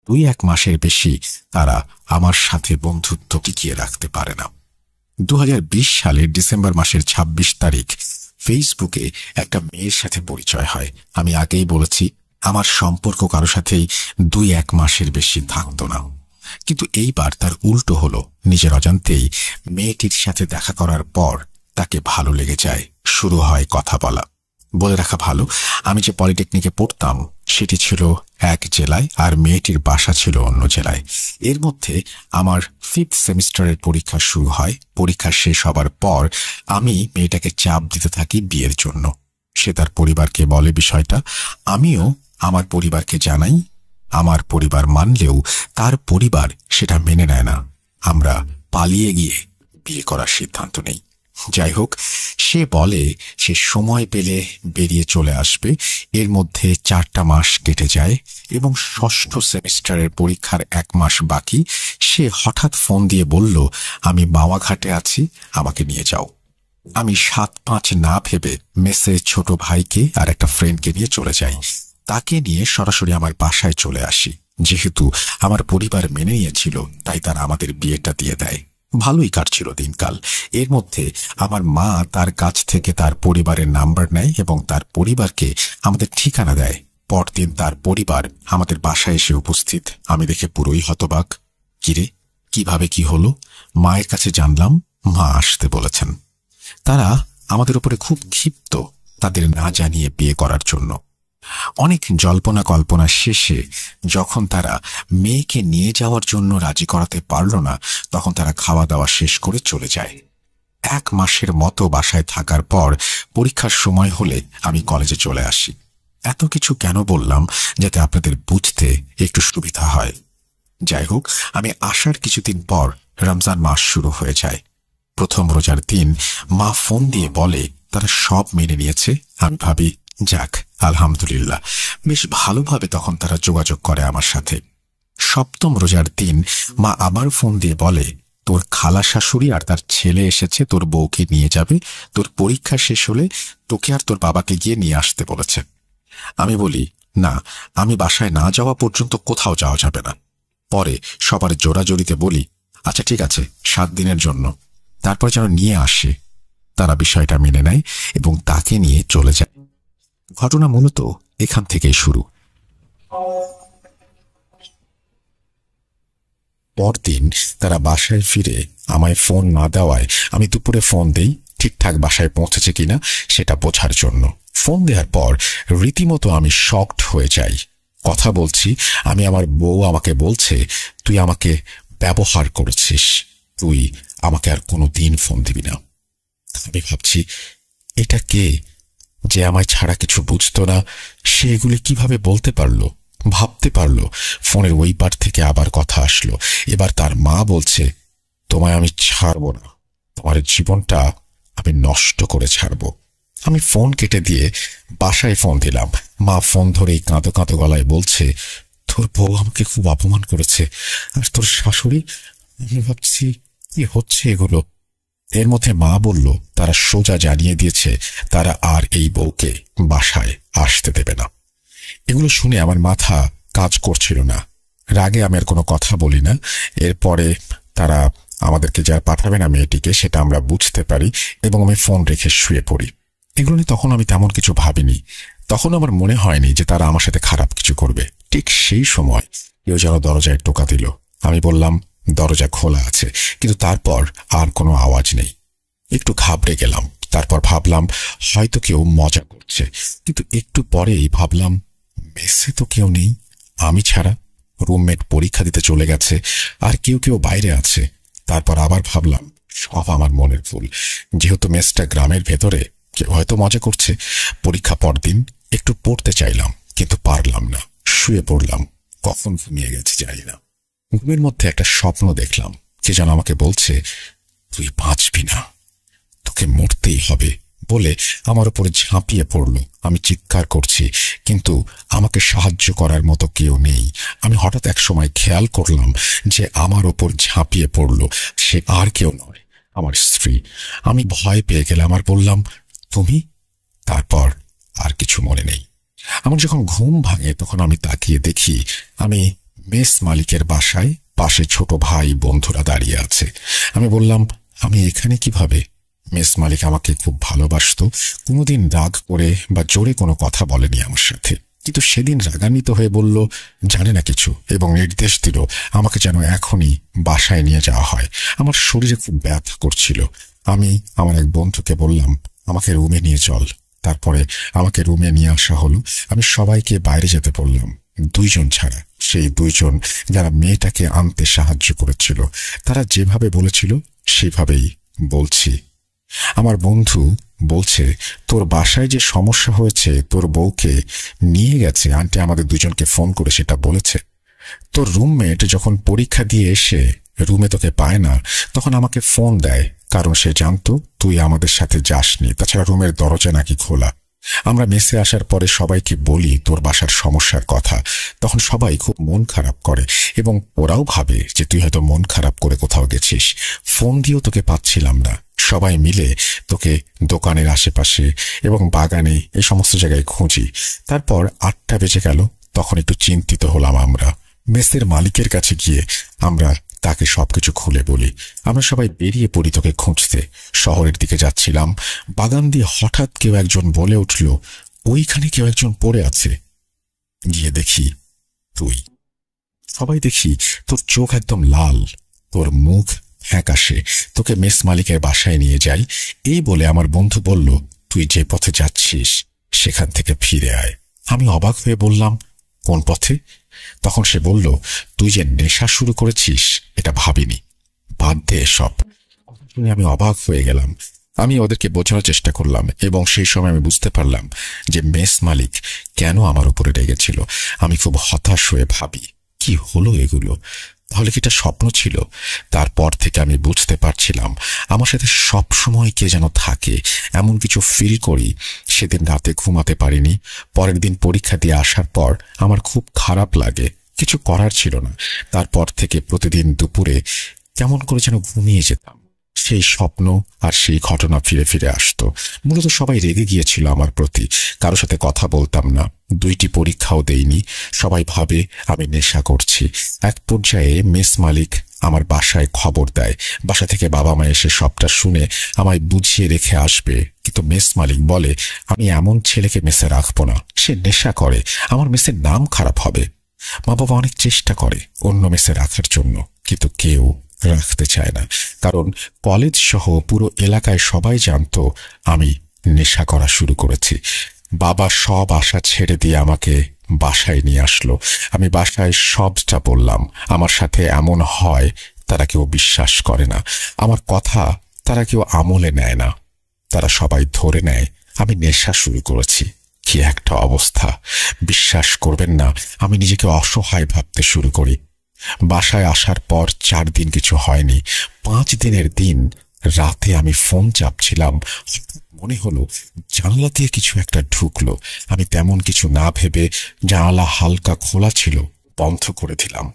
2-1 মাসের বেশি তারা আমার সাথে বন্ধুত্ব টিকিয়ে রাখতে পারে না। 2020 সালের ডিসেম্বর মাসের 26 তারিখ ফেসবুকে একটা মেয়ের সাথে পরিচয় হয়। আমি আগেই বলেছি আমার সম্পর্ক কারো সাথেই 2-1 মাসের বেশি থাকত না, কিন্তু এইবার তার উল্টো হলো। নিজের অজান্তেই মেয়েটির সাথে দেখা করার পর তাকে ভালো লেগে যায়, শুরু হয় কথা বলা। বলে রাখা ভালো, আমি যে পলিটেকনিকে পড়তাম সেটি ছিল এক জেলায়, আর মেয়েটির বাসা ছিল অন্য জেলায়। এর মধ্যে আমার 5th সেমিস্টারের পরীক্ষা শুরু হয়। পরীক্ষা শেষ হবার পর আমি মেয়েটাকে চাপ দিতে থাকি বিয়ের জন্য। সে তার পরিবারকে বলে বিষয়টা, আমিও আমার পরিবারকে জানাই। আমার পরিবার মানলেও তার পরিবার সেটা মেনে নেয় না। আমরা পালিয়ে গিয়ে বিয়ে করার সিদ্ধান্ত নেই। যাই হোক, সে বলে সে সময় পেলে বেরিয়ে চলে আসবে। এর মধ্যে 4টা মাস কেটে যায় এবং 6ষ্ঠ সেমিস্টারের পরীক্ষার 1 মাস বাকি। সে হঠাৎ ফোন দিয়ে বলল, আমি মাওয়াঘাটে আছি, আমাকে নিয়ে যাও। আমি 7-5 না ভেবে মেসে ছোট ভাইকে আর একটা ফ্রেন্ডকে নিয়ে চলে যাই। তাকে নিয়ে সরাসরি আমার বাসায় চলে আসি। যেহেতু আমার পরিবার মেনে নিয়েছিল, তাই তারা আমাদের বিয়েটা দিয়ে দেয়। ভালোই কাটছিল দিনকাল। এর মধ্যে আমার মা তার কাছ থেকে তার পরিবারের নাম্বার নেয় এবং তার পরিবারকে আমাদের ঠিকানা দেয়। পরদিন তার পরিবার আমাদের বাসায় এসে উপস্থিত। আমি দেখে পুরোই হতবাক। কিরে, কিভাবে কি হলো? মায়ের কাছে জানলাম মা আসতে বলেছেন। তারা আমাদের উপরে খুব ক্ষিপ্ত, তাদের না জানিয়ে বিয়ে করার জন্য। অনেক জল্পনা কল্পনা শেষে যখন তারা মেয়েকে নিয়ে যাওয়ার জন্য রাজি করাতে পারল না, তখন তারা খাওয়া দাওয়া শেষ করে চলে যায়। 1 মাসের মতো বাসায় থাকার পর পরীক্ষার সময় হলে আমি কলেজে চলে আসি। এত কিছু কেন বললাম, যাতে আপনাদের বুঝতে একটু সুবিধা হয়। যাই হোক, আমি আসার কিছুদিন পর রমজান মাস শুরু হয়ে যায়। প্রথম রোজার দিন মা ফোন দিয়ে বলে তারা সব মেনে নিয়েছে। আমি ভাবি, যাক আলহামদুলিল্লাহ। বেশ ভালোভাবে তখন তারা যোগাযোগ করে আমার সাথে। 7ম রোজার দিন মা আবার ফোন দিয়ে বলে, তোর খালা শাশুড়ি আর তার ছেলে এসেছে, তোর বউকে নিয়ে যাবে। তোর পরীক্ষা শেষ হলে তোকে আর তোর বাবাকে গিয়ে নিয়ে আসতে বলেছে। আমি বলি, না, আমি বাসায় না যাওয়া পর্যন্ত কোথাও যাওয়া যাবে না। পরে সবার জোরাজোরিতে বলি, আচ্ছা ঠিক আছে, 7 দিনের জন্য, তারপর যেন নিয়ে আসে। তারা বিষয়টা মেনে নেয় এবং তাকে নিয়ে চলে যায়। ঘটনা মূলত এখান থেকেই শুরু। পরদিন তারা বাসায় ফিরে আমায় ফোন না দেওয়ায় আমি দুপুরে ফোন দেই, ঠিকঠাক বাসায় পৌঁছেছে কিনা সেটা বোঝার জন্য। ফোন দেওয়ার পর রীতিমতো আমি শকড হয়ে যাই। কথা বলছি, আমি আমার বউ আমাকে বলছে, তুই আমাকে ব্যবহার করেছিস, তুই আমাকে আর কোনো দিন ফোন দিবি না। আমি ভাবছি, এটা কে যে আমায় ছাড়া কিছু বুঝতো না? সে এগুলি কিভাবে বলতে পারলো, ভাবতে পারলো? ফোনের ওই পার থেকে আবার কথা আসলো। এবার তার মা বলছে, তোমায় আমি ছাড়বো না, তোমার জীবনটা আমি নষ্ট করে ছাড়বো। আমি ফোন কেটে দিয়ে বাসায় ফোন দিলাম। মা ফোন ধরেই কাঁদো কাঁদো গলায় বলছে, তোর বউ আমাকে খুব অপমান করেছে, আর তোর শাশুড়ি। আমি ভাবছি, কি হচ্ছে এগুলো? এর মধ্যে মা বলল তারা সোজা জানিয়ে দিয়েছে তারা আর এই বউকে বাসায় আসতে দেবে না। এগুলো শুনে আমার মাথা কাজ করছিল না। রাগে আমি আর কোনো কথা বলি না। এরপরে তারা আমাদেরকে যা পাঠাবে না মেয়েটিকে, সেটা আমরা বুঝতে পারি এবং আমি ফোন রেখে শুয়ে পড়ি। এগুলো নিয়ে তখন আমি তেমন কিছু ভাবিনি। তখন আমার মনে হয়নি যে তারা আমার সাথে খারাপ কিছু করবে। ঠিক সেই সময় কেউ যেন দরজায় টোকা দিল। আমি বললাম, দরজা খোলা আছে, কিন্তু তারপর আর কোনো আওয়াজ নেই। একটু ঘাবড়ে গেলাম। তারপর ভাবলাম হয়তো কেউ মজা করছে, কিন্তু একটু পরেই ভাবলাম মেসে তো কেউ নেই আমি ছাড়া। রুমমেট পরীক্ষা দিতে চলে গেছে, আর কেউ কেউ বাইরে আছে। তারপর আবার ভাবলাম সব আমার মনের ভুল, যেহেতু মেসটা গ্রামের ভেতরে, কেউ হয়তো মজা করছে। পরীক্ষা পরদিন একটু পড়তে চাইলাম, কিন্তু পারলাম না। শুয়ে পড়লাম। কখন ঘুমিয়ে গেছি জানি না। ঘুমের মধ্যে একটা স্বপ্ন দেখলাম, কে যেন আমাকে বলছে, তুই বাঁচবি না, তোকে মরতেই হবে বলে আমার উপরে ঝাঁপিয়ে পড়ল। আমি চিৎকার করছি, কিন্তু আমাকে সাহায্য করার মতো কেউ নেই। আমি হঠাৎ এক সময় খেয়াল করলাম যে আমার ওপর ঝাঁপিয়ে পড়ল সে আর কেউ নয়, আমার স্ত্রী। আমি ভয় পেয়ে গেলাম আর বললাম, তুমি? তারপর আর কিছু মনে নেই। আমার যখন ঘুম ভাঙে তখন আমি তাকিয়ে দেখি আমি মেস মালিকের বাসায় পাশে ছোট ভাই বন্ধুরা দাঁড়িয়ে আছে। আমি বললাম, আমি এখানে কিভাবে? মেস মালিক আমাকে খুব ভালোবাসতো, কোনোদিন রাগ করে বা জোরে কোনো কথা বলেনি আমার সাথে, কিন্তু সেদিন রাগান্বিত হয়ে বলল জানে না কিছু এবং নির্দেশ দিল আমাকে যেন এখনই বাসায় নিয়ে যাওয়া হয়। আমার শরীরে খুব ব্যথা করছিল। আমি আমার এক বন্ধুকে বললাম আমাকে রুমে নিয়ে চল। তারপরে আমাকে রুমে নিয়ে আসা হলো। আমি সবাইকে বাইরে যেতে বললাম, 2 জন ছাড়া। সেই 2 জন যারা মেয়েটাকে আনতে সাহায্য করেছিল, তারা যেভাবে বলেছিল সেভাবেই বলছি। আমার বন্ধু বলছে তোর বাসায় যে সমস্যা হয়েছে, তোর বউকে নিয়ে গেছে আন্টি, আমাদের 2 জনকে ফোন করে সেটা বলেছে। তোর রুমমেট যখন পরীক্ষা দিয়ে এসে রুমে তোকে পায় না, তখন আমাকে ফোন দেয়, কারণ সে জানতো তুই আমাদের সাথে যাসনি। তাছাড়া রুমের দরজা নাকি খোলা। আমরা মেসে আসার পরে সবাইকে বলি তোর বাসার সমস্যার কথা, তখন সবাই খুব মন খারাপ করে এবং ওরাও ভাবে যে তুই হয়তো মন খারাপ করে কোথাও গেছিস। ফোন দিয়েও তোকে পাচ্ছিলাম না। সবাই মিলে তোকে দোকানের আশেপাশে এবং বাগানে এই সমস্ত জায়গায় খুঁজি। তারপর 8টা বেজে গেল। তখন একটু চিন্তিত হলাম। আমরা মেসের মালিকের কাছে গিয়ে আমরা তাকে সবকিছু খুলে বলি। আমরা সবাই বেরিয়ে পড়ি তোকে খুঁজতে। শহরের দিকে যাচ্ছিলাম। বাগান দিয়ে হঠাৎ কেউ একজন বলে উঠল, ওইখানে কেউ একজন পড়ে আছে। গিয়ে দেখি তুই। সবাই দেখি তোর চোখ একদম লাল, তোর মুখ ফ্যাকাশে। তোকে মেস মালিকের বাসায় নিয়ে যাই। এই বলে আমার বন্ধু বলল, তুই যে পথে যাচ্ছিস সেখান থেকে ফিরে আয়। আমি অবাক হয়ে বললাম, কোন পথে? তখন সে বলল, তুই যে নেশা শুরু করেছিস এটা ভাবিনি, বাদ দে এসব। শুনে আমি অবাক হয়ে গেলাম। আমি ওদেরকে বোঝানোর চেষ্টা করলাম এবং সেই সময় আমি বুঝতে পারলাম যে মেস মালিক কেন আমার উপরে রেগেছিল। আমি খুব হতাশ হয়ে ভাবি, কি হলো এগুলো? তাহলে কি এটা স্বপ্ন ছিল? তারপর থেকে আমি বুঝতে পারছিলাম আমার সাথে সব সময় কে যেন থাকে, এমন কিছু ফিল করি। সেদিন রাতে ঘুমাতে পারিনি। পরের দিন পরীক্ষা দিয়ে আসার পর আমার খুব খারাপ লাগে। কিছু করার ছিল না। তারপর থেকে প্রতিদিন দুপুরে কেমন করে যেন ঘুমিয়ে যেতাম। সেই স্বপ্ন আর সেই ঘটনা ফিরে ফিরে আসতো। মূলত সবাই রেগে গিয়েছিল আমার প্রতি। কারোর সাথে কথা বলতাম না। 2টি পরীক্ষাও দেইনি। সবাই ভাবে আমি নেশা করছি। এক পর্যায়ে মেস মালিক আমার বাসায় খবর দেয়। বাসা থেকে বাবা মা এসে সবটা শুনে আমায় বুঝিয়ে রেখে আসবে, কিন্তু মেস মালিক বলে আমি এমন ছেলেকে মেসে রাখবো না। সে নেশা করে, আমার মেসের নাম খারাপ হবে। মা বাবা অনেক চেষ্টা করে অন্য মেসে রাখার জন্য, কিন্তু কেউ রাখতে চায় না। কারণ কলেজ সহ পুরো এলাকায় সবাই জানতো আমি নেশা করা শুরু করেছি। বাবা সব আশা ছেড়ে দিয়ে আমাকে বাসায় নিয়ে আসলো। আমি বাসায় সবটা বললাম। আমার সাথে এমন হয় তারা কেউ বিশ্বাস করে না। আমার কথা তারা কেউ আমলে নেয় না। তারা সবাই ধরে নেয় আমি নেশা শুরু করেছি। কি একটা অবস্থা! বিশ্বাস করবেন না, আমি নিজেকে অসহায় ভাবতে শুরু করি। বাসায় আসার পর 4 দিন কিছু হয়নি। 5 দিনের দিন রাতে আমি ফোন চাপছিলাম। মনে হলো জানলা দিয়ে কিছু একটা ঢুকলো। আমি তেমন কিছু না ভেবে জানালা হালকা খোলা ছিল, বন্ধ করে দিলাম।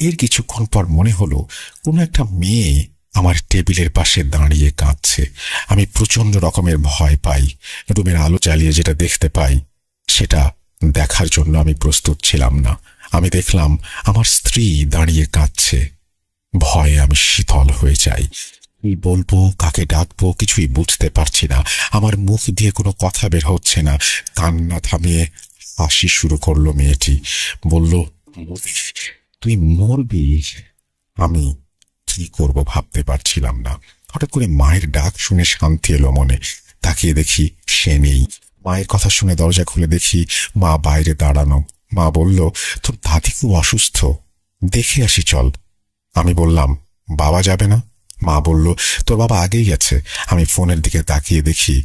এর কিছুক্ষণ পর মনে হলো কোনো একটা মেয়ে আমার টেবিলের পাশে দাঁড়িয়ে কাঁদছে। আমি প্রচন্ড রকমের ভয় পাই। রুমের আলো জ্বালিয়ে যেটা দেখতে পাই সেটা দেখার জন্য আমি প্রস্তুত ছিলাম না। আমি দেখলাম আমার স্ত্রী দাঁড়িয়ে কাঁদছে। ভয়ে আমি শীতল হয়ে যাই। কি বলবো, কাকে ডাকবো কিছুই বুঝতে পারছি না। আমার মুখ দিয়ে কোনো কথা বের হচ্ছে না। কান্না থামিয়ে হাসি শুরু করলো মেয়েটি। বলল, তুই মরবি। আমি কি করব ভাবতে পারছিলাম না। হঠাৎ করে মায়ের ডাক শুনে শান্তি এলো মনে। তাকিয়ে দেখি সে নেই। মায়ের কথা শুনে দরজা খুলে দেখি মা বাইরে দাঁড়ানো। মা বলল, তোর দাদি খুব অসুস্থ, দেখে আসি চল। আমি বললাম, বাবা যাবে না? মা বলল, তোর বাবা আগেই গেছে। আমি ফোনের দিকে তাকিয়ে দেখি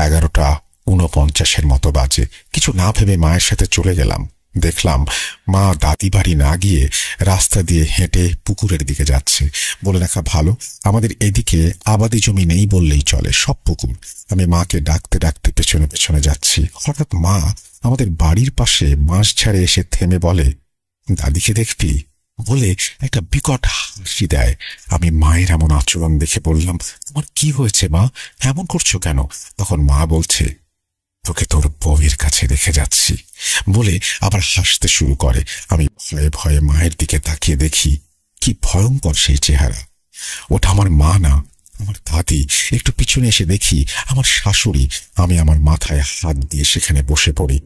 11:49 মতো বাজে। কিছু না ভেবে মায়ের সাথে চলে গেলাম। দেখলাম মা দাদি বাড়ি না গিয়ে রাস্তা দিয়ে হেঁটে পুকুরের দিকে যাচ্ছে। বলে রাখা ভালো, আমাদের এদিকে আবাদি জমি নেই বললেই চলে, সব পুকুর। আমি মাকে ডাকতে ডাকতে পেছনে পেছনে যাচ্ছি। হঠাৎ মা আমাদের বাড়ির পাশে বাঁশ ঝাড়ে এসে থেমে বলে, দাদিকে দেখবি? বলে একটা বিকট হাসি দেয়। আমি মায়ের এমন আচরণ দেখে বললাম, তোমার কি হয়েছে মা, এমন করছো কেন? তখন মা বলছে, তোকে তোর বউয়ের কাছে রেখে যাচ্ছি বলে আবার হাসতে শুরু করে। আমি ভয়ে ভয়ে মায়ের দিকে তাকিয়ে দেখি কি ভয়ঙ্কর সেই চেহারা। ওটা আমার মা না, আমার দাদি। একটু পিছনে এসে দেখি আমার শাশুড়ি। আমি আমার মাথায় হাত দিয়ে সেখানে বসে পড়ি।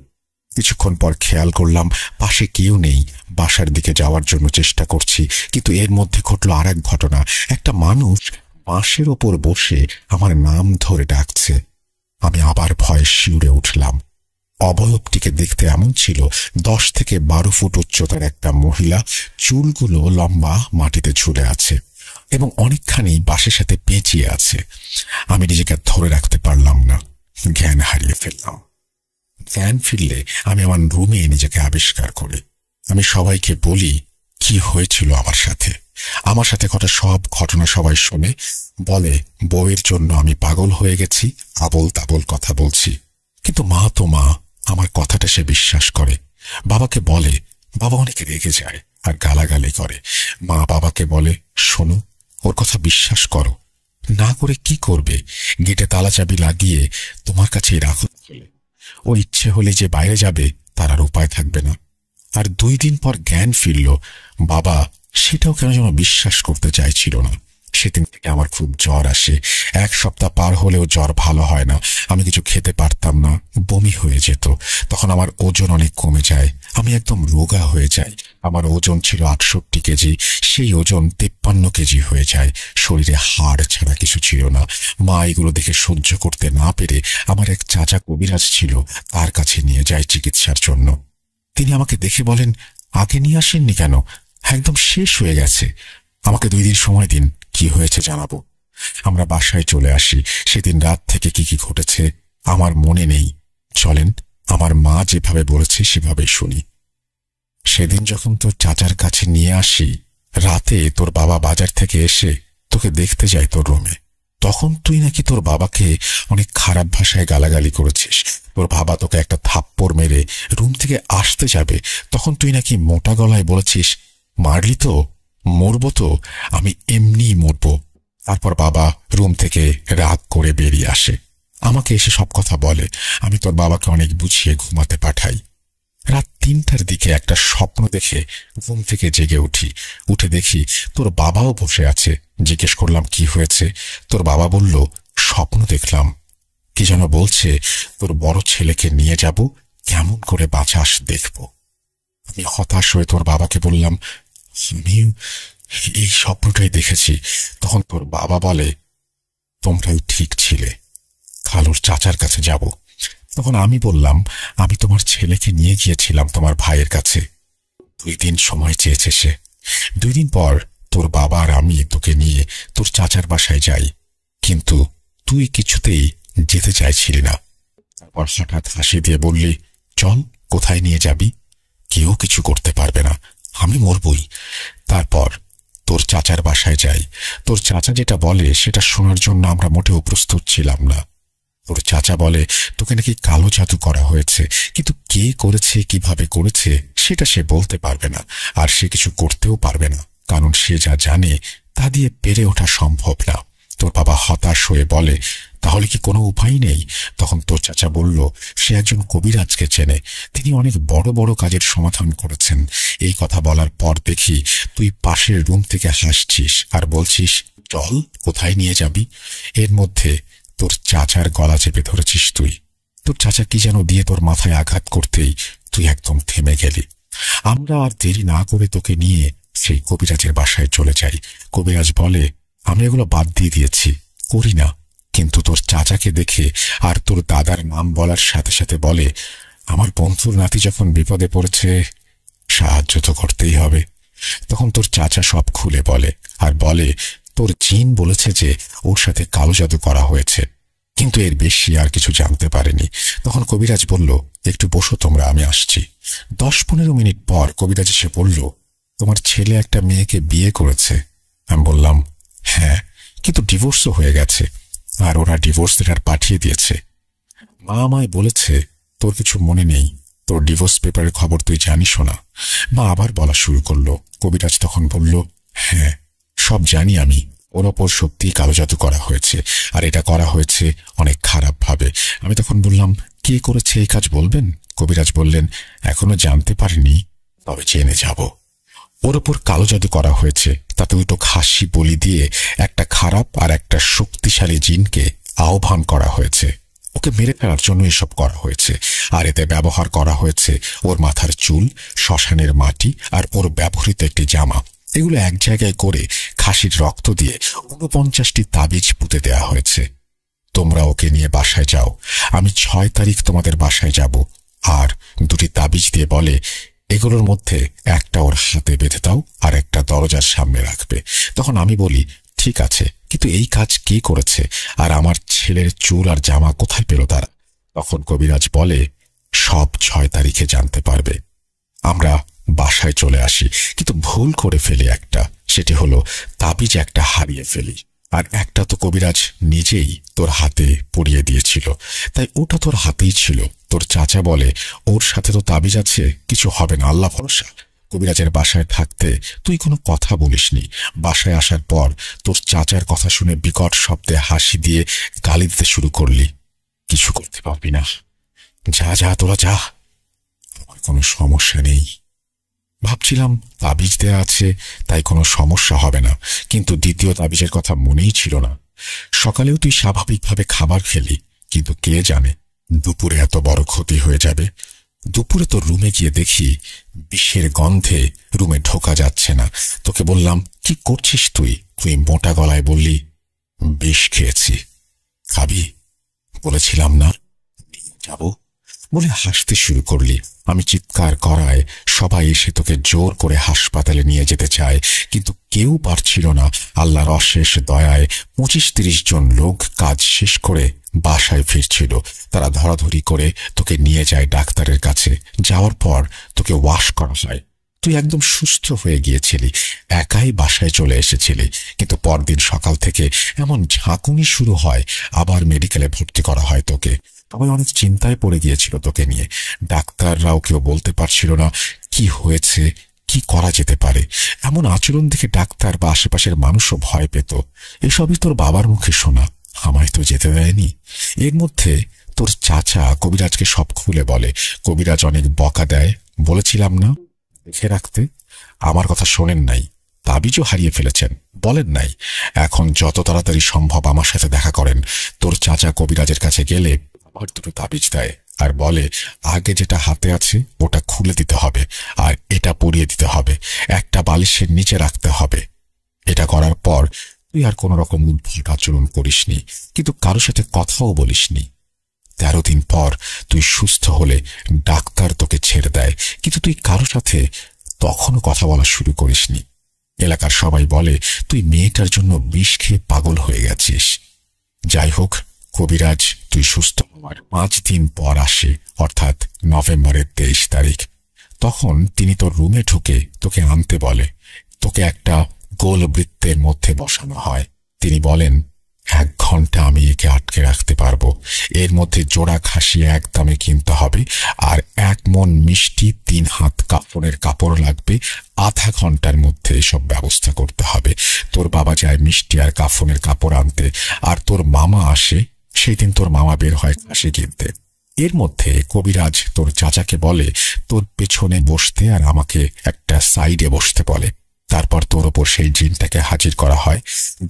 কিছুক্ষণ পর খেয়াল করলাম পাশে কেউ নেই। বাসার দিকে যাওয়ার জন্য চেষ্টা করছি, কিন্তু এর মধ্যে ঘটল আর এক ঘটনা। একটা মানুষ বাঁশের ওপর বসে আমার নাম ধরে ডাকছে। আমি আবার ভয়ে শিউরে উঠলাম। অবয়বটিকে দেখতে এমন ছিল 10 থেকে 12 ফুট উচ্চতার একটা মহিলা। চুলগুলো লম্বা, মাটিতে ঝুলে আছে এবং অনেকখানি বাঁশের সাথে পেঁচিয়ে আছে। আমি নিজেকে ধরে রাখতে পারলাম না, জ্ঞান হারিয়ে ফেললাম। জ্ঞান ফিরলে আমি আমার রুমে নিজেকে আবিষ্কার করি। আমি সবাইকে বলি কি হয়েছিল আমার সাথে। আমার সাথে ঘটা সব ঘটনা সবাই শোনে, বলে বউয়ের জন্য আমি পাগল হয়ে গেছি, আবল তাবল কথা বলছি। কিন্তু মা তো মা, আমার কথাটা সে বিশ্বাস করে। বাবাকে বলে, বাবা অনেক রেগে যায় আর গালাগালি করে। মা বাবাকে বলে, শোনো, ওর কথা বিশ্বাস করো। না করে কি করবে? গেটে তালা চাবি লাগিয়ে তোমার কাছেই রাখো। ও ইচ্ছে হলে যে বাইরে যাবে তার আর উপায় থাকবে না। আর 2 দিন পর জ্ঞান ফিরল। বাবা সেটাও কেন যেন বিশ্বাস করতে চাইছিল না। সেদিন থেকে আমার খুব জ্বর আসে। 1 সপ্তাহ পার হলেও জ্বর ভালো হয় না। আমি কিছু খেতে পারতাম না, বমি হয়ে যেত। তখন আমার ওজন অনেক কমে যায়, আমি একদম রোগা হয়ে যাই। আমার ওজন ছিল 68 কেজি, সেই ওজন 53 কেজি হয়ে যায়। শরীরে হাড় ছাড়া কিছু ছিল না। মা এগুলো দেখে সহ্য করতে না পেরে আমার এক চাচা কবিরাজ ছিল, তার কাছে নিয়ে যায় চিকিৎসার জন্য। তিনি আমাকে দেখে বলেন, আগে নিয়ে আসেননি কেন? একদম শেষ হয়ে গেছে। আমাকে 2 দিন সময় দিন, কি হয়েছে জানাবো। আমরা বাসায় চলে আসি। সেদিন রাত থেকে কি কি ঘটেছে আমার মনে নেই। চলেন আমার মা যেভাবে বলেছে সেভাবেই শুনি। সেদিন যখন তোর চাচার কাছে নিয়ে আসি, রাতে তোর বাবা বাজার থেকে এসে তোকে দেখতে যায় তোর রুমে। তখন তুই নাকি তোর বাবাকে অনেক খারাপ ভাষায় গালাগালি করেছিস। তোর বাবা তোকে একটা থাপ্পড় মেরে রুম থেকে আসতে যাবে, তখন তুই নাকি মোটা গলায় বলেছিস, মারলি তো, মরবো তো, আমি এমনিই মরবো। তারপর বাবা রুম থেকে রাগ করে বেরিয়ে আসে, আমাকে এসে সব কথা বলে। আমি তোর বাবাকে অনেক বুঝিয়ে ঘুমাতে পাঠাই। রাত 3টার দিকে একটা স্বপ্ন দেখে ঘুম থেকে জেগে উঠি। উঠে দেখি তোর বাবাও বসে আছে। জিজ্ঞেস করলাম কি হয়েছে। তোর বাবা বলল, স্বপ্ন দেখলাম, কি যেন বলছে তোর বড় ছেলেকে নিয়ে যাব, কেমন করে বাঁচাস দেখব। আমি হতাশ হয়ে তোর বাবাকে বললাম, আমিও এই স্বপ্নটাই দেখেছি। তখন তোর বাবা বলে, তোমরাও ঠিক ছিলে, খালুর চাচার কাছে যাব। তখন আমি বললাম, আমি তোমার ছেলেকে নিয়ে গিয়েছিলাম তোমার ভাইয়ের কাছে। 2 দিন সময় চেয়েছে সে। 2 দিন পর তোর বাবা আর আমি তোকে নিয়ে তোর চাচার বাসায় যাই, কিন্তু তুই কিছুতেই যেতে চাইছিলি না। তারপর হঠাৎ হাসি দিয়ে বললি, চল, কোথায় নিয়ে যাবি? কেউ কিছু করতে পারবে না, আমি মরবই। তারপর তোর চাচার বাসায় যাই। তোর চাচা যেটা বলে সেটা শোনার জন্য আমরা মোটেও প্রস্তুত ছিলাম না। তোর চাচা বলে তোকে নাকি কালো জাদু করা হয়েছে, কিন্তু কে করেছে, কিভাবে করেছে সেটা সে বলতে পারবে না, আর সে কিছু করতেও পারবে না, কারণ সে যা জানে তা দিয়ে পেরে ওঠা সম্ভব না। তোর বাবা হতাশ হয়ে বলে, তাহলে কি কোনো উপায় নেই? তখন তোর চাচা বলল, সে একজন কবিরাজকে চেনে, তিনি অনেক বড় বড় কাজের সমাধান করেছেন। এই কথা বলার পর দেখি তুই পাশের রুম থেকে হাসছিস আর বলছিস, চল, কোথায় নিয়ে যাবি। এর মধ্যে তোর চাচার গলা চেপে ধরেছিস তুই। তোর চাচা কি যেন দিয়ে তোর মাথায় আঘাত করতেই তুই একদম থেমে গেলি। আমরা আর দেরি না করে তোকে নিয়ে সেই কবিরাজের বাসায় চলে যাই। কবিরাজ বলে, আমি এগুলো বাদ দিয়ে দিয়েছি, করি না। কিন্তু তোর চাচাকে দেখে আর তোর দাদার নাম বলার সাথে সাথে বলে, আমার বন্ধুর নাতি যখন বিপদে পড়েছে, সাহায্য তো করতেই হবে। তখন তোর চাচা সব খুলে বলে, আর বলে তোর জিন বলেছে যে ওর সাথে কালো জাদু করা হয়েছে, কিন্তু এর বেশি আর কিছু জানতে পারেনি। তখন কবিরাজ বলল, একটু বসো তোমরা, আমি আসছি। 10-15 মিনিট পর কবিরাজ এসে বলল, তোমার ছেলে একটা মেয়েকে বিয়ে করেছে। আমি বললাম, হ্যাঁ, কিন্তু ডিভোর্সও হয়ে গেছে, আর ওরা ডিভোর্স লেটার পাঠিয়ে দিয়েছে। মা আমায় বলেছে তোর কিছু মনে নেই, তোর ডিভোর্স পেপারের খবর তুই জানিসও না। মা আবার বলা শুরু করলো। কবিরাজ তখন বলল, হ্যাঁ, সব জানি আমি, ওর ওপর সত্যিই কালো জাদু করা হয়েছে, আর এটা করা হয়েছে অনেক খারাপ ভাবে। আমি তখন বললাম, কে করেছে এই কাজ বলবেন? কবিরাজ বললেন, এখনো জানতে পারিনি, তবে জেনে যাব। ওর ওপর কালো জাদু করা হয়েছে, তাতে দুটো খাসি বলি দিয়ে একটা খারাপ আর একটা শক্তিশালী জিনকে আহ্বান করা হয়েছে। ওকে মেরে ফেলার জন্য এসব করা হয়েছে, আর এতে ব্যবহার করা হয়েছে ওর মাথার চুল, শ্মশানের মাটি আর ওর ব্যবহৃত একটি জামা। এগুলো এক জায়গায় করে খাসির রক্ত দিয়ে 49টি তাবিজ পুঁতে দেয়া হয়েছে। তোমরা ওকে নিয়ে বাসায় যাও, আমি 6 তারিখ তোমাদের বাসায় যাব। আর 2টি তাবিজ দিয়ে বলে, এগুলোর মধ্যে একটা ওর হাতে বেঁধে দাও আর একটা দরজার সামনে রাখবে। তখন আমি বলি, ঠিক আছে, কিন্তু এই কাজ কে করেছে, আর আমার ছেলের চুল আর জামা কোথায় পেল তারা? তখন কবিরাজ বলে, সব 6 তারিখে জানতে পারবে। আমরা বাসায় চলে আসি, কিন্তু ভুল করে ফেলি একটা, সেটি হলো তাবিজ একটা হারিয়ে ফেলি। আর একটা তো কবিরাজ নিজেই তোর হাতে পরিয়ে দিয়েছিল, তাই ওটা তোর হাতেই ছিল। তোর চাচা বলে, ওর সাথে তো তাবিজ আছে, কিছু হবে না, আল্লাহ ভরসা। কবিরাজের বাসায় থাকতে তুই কোনো কথা বলিসনি। বাসায় আসার পর তোর চাচার কথা শুনে বিকট শব্দে হাসি দিয়ে গালি দিতে শুরু করলি। কিছু করতে পারবি না, যা যা তোরা যা, আমার কোনো সমস্যা নেই। ভাবছিলাম তাবিজ দেয়া আছে, তাই কোনো সমস্যা হবে না, কিন্তু দ্বিতীয় তাবিজের কথা মনেই ছিল না। সকালেও তুই স্বাভাবিকভাবে খাবার খেলি, কিন্তু কে জানে দুপুরে এত বড় ক্ষতি হয়ে যাবে। দুপুরে তোর রুমে গিয়ে দেখি বিষের গন্ধে রুমে ঢোকা যাচ্ছে না। তোকে বললাম, কি করছিস তুই? তুই মোটা গলায় বললি, বিষ খেয়েছি। খাবি? বলেছিলাম না, যাব বলে হাসতে শুরু করলি। আমি চিৎকার করায় সবাই এসে তোকে জোর করে হাসপাতালে নিয়ে যেতে চায়, কিন্তু কেউ পারছিল না। আল্লাহর অশেষ দয়ায় 25-30 জন লোক কাজ শেষ করে বাসায় ফিরছিল। তারা ধরাধরি করে তোকে নিয়ে যায় ডাক্তারের কাছে। যাওয়ার পর তোকে ওয়াশ করা হয়। তুই একদম সুস্থ হয়ে গিয়েছিলি, একাই বাসায় চলে এসেছিলি। কিন্তু পরদিন সকাল থেকে এমন ঝাঁকুনি শুরু হয়, আবার মেডিকেলে ভর্তি করা হয় তোকে। সবাই অনেক চিন্তায় পড়ে গিয়েছিল তোকে নিয়ে। ডাক্তাররাও কেউ বলতে পারছিল না কি হয়েছে, কি করা যেতে পারে। এমন আচরণ দেখে ডাক্তার বা আশেপাশের মানুষও ভয় পেত। এসবই তোর বাবার মুখে শোনা, আমায় তো যেতে দেয়নি। এর মধ্যে তোর চাচা কবিরাজকে সব খুলে বলে। কবিরাজ অনেক বকা দেয়। বলেছিলাম না দেখে রাখতে, আমার কথা শোনেন নাই। তাবিজও হারিয়ে ফেলেছেন, বলেন নাই। এখন যত তাড়াতাড়ি সম্ভব আমার সাথে দেখা করেন। তোর চাচা কবিরাজের কাছে গেলে আবার 2টো তাবিজ দেয় আর বলে, আগে যেটা হাতে আছে ওটা খুলে দিতে হবে, আর এটা পরিয়ে দিতে হবে, একটা বালিশের নিচে রাখতে হবে। এটা করার পর তুই আর কোন রকম উদ্ভট আচরণ করিসনি, কিন্তু কারোর সাথে কথাও বলিসনি। 13 দিন পর তুই সুস্থ হলে ডাক্তার তোকে ছেড়ে দেয়, কিন্তু তুই কারোর সাথে তখনও কথা বলা শুরু করিসনি। এলাকার সবাই বলে তুই মেয়েটার জন্য বিষ খেয়ে পাগল হয়ে গেছিস। যাই হোক, কবিরাজ তুই সুস্থ হওয়ার 5 দিন পর আসে, অর্থাৎ নভেম্বরের 23 তারিখ। তখন তিনি তোর রুমে ঢুকে তোকে আনতে বলে। তোকে একটা গোল বৃত্তের মধ্যে বসানো হয়। তিনি বলেন, 1 ঘন্টা আমি একে আটকে রাখতে পারবো। এর মধ্যে জোড়া খাসি একদমে কিনতে হবে, আর 1 মণ মিষ্টি, 3 হাত কাপড়ের কাপড় লাগবে। আধা ঘন্টার মধ্যে এসব ব্যবস্থা করতে হবে। তোর বাবা যায় মিষ্টি আর কাফনের কাপড় আনতে, আর তোর মামা আসে। সেই দিন তোর মামা বের হয় খাসি কিনতে। এর মধ্যে কবিরাজ তোর চাচাকে বলে তোর পেছনে বসতে, আর আমাকে একটা সাইডে বসতে বলে। তারপর তোর ওপর সেই জিনটাকে হাজির করা হয়।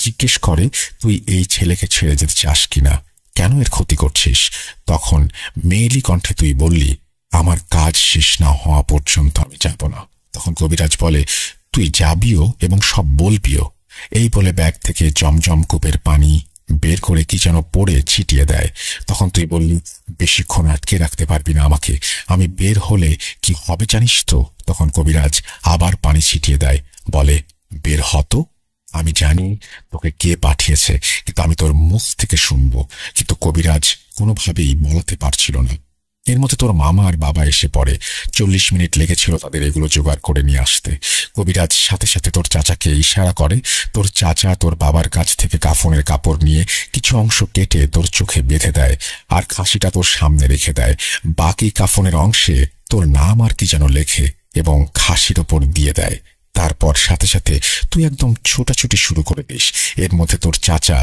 জিজ্ঞেস করে তুই এই ছেলেকে ছেড়ে যেতে চাস কিনা, কেন এর ক্ষতি করছিস? তখন মেয়েলি কণ্ঠে তুই বললি, আমার কাজ শেষ না হওয়া পর্যন্ত আমি যাব না। তখন কবিরাজ বলে, তুই যাবিও এবং সব বলবিও। এই বলে ব্যাগ থেকে জমজম কূপের পানি বের করে কি যেন পড়ে ছিটিয়ে দেয়। তখন তুই বললি, বেশিক্ষণ আটকে রাখতে পারবি না আমাকে, আমি বের হলে কি হবে জানিস তো? তখন কবিরাজ আবার পানি ছিটিয়ে দেয়, বলে, বের হতো, আমি জানি তোকে কে পাঠিয়েছে, কিন্তু আমি তোর মুখ থেকে শুনবো। কিন্তু কবিরাজ কোনোভাবেই বলাতে পারছিল না। এর মধ্যে তোর মামা আর বাবা এসে পড়ে। 40 মিনিট লেগেছিল তাদের এগুলো জোগাড় করে নিয়ে আসতে। কবিরাজ সাথে সাথে তোর চাচাকে ইশারা করে। তোর চাচা তোর বাবার কাছ থেকে কাফনের কাপড় নিয়ে কিছু অংশ কেটে তোর চোখে বেঁধে দেয়, আর খাসিটা তোর সামনে রেখে দেয়। বাকি কাফনের অংশে তোর নাম আর কি যেন লেখে এবং খাসির ওপর দিয়ে দেয়। তারপর সাথে সাথে তুই একদম ছোটাছুটি শুরু করে দিস। এর মধ্যে তোর চাচা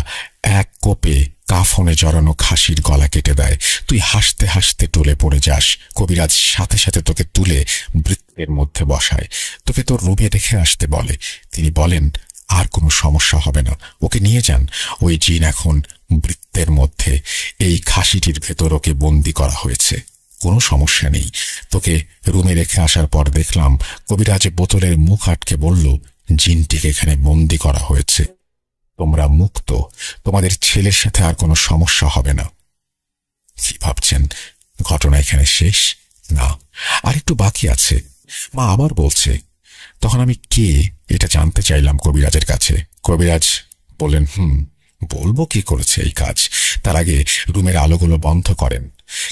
এক কোপে কাফনে জড়ানো খাসির গলা কেটে দেয়। তুই হাসতে হাসতে টলে পড়ে যাস। কবিরাজ সাথে সাথে তোকে তুলে বৃত্তের মধ্যে বসায়, তোকে তোর রুমে রেখে আসতে বলে। তিনি বলেন আর কোনো সমস্যা হবে না, ওকে নিয়ে যান। ওই জিন এখন বৃত্তের মধ্যে, এই খাসিটির ভেতর ওকে বন্দি করা হয়েছে, কোনো সমস্যা নেই। তোকে রুমে রেখে আসার পর দেখলাম কবিরাজ বোতলের মুখ আটকে বলল, জিনটিকে এখানে বন্দি করা হয়েছে, তোমরা মুক্ত, তোমাদের ছেলের সাথে আর কোনো সমস্যা হবে না। কি ভাবছেন ঘটনা এখানে শেষ? না, আর একটু বাকি আছে। মা আবার বলছে। তখন আমি কে এটা জানতে চাইলাম কবিরাজের কাছে। কবিরাজ বলেন, বলবো কি করেছে এই কাজ। তার আগে রুমের আলোগুলো বন্ধ করেন।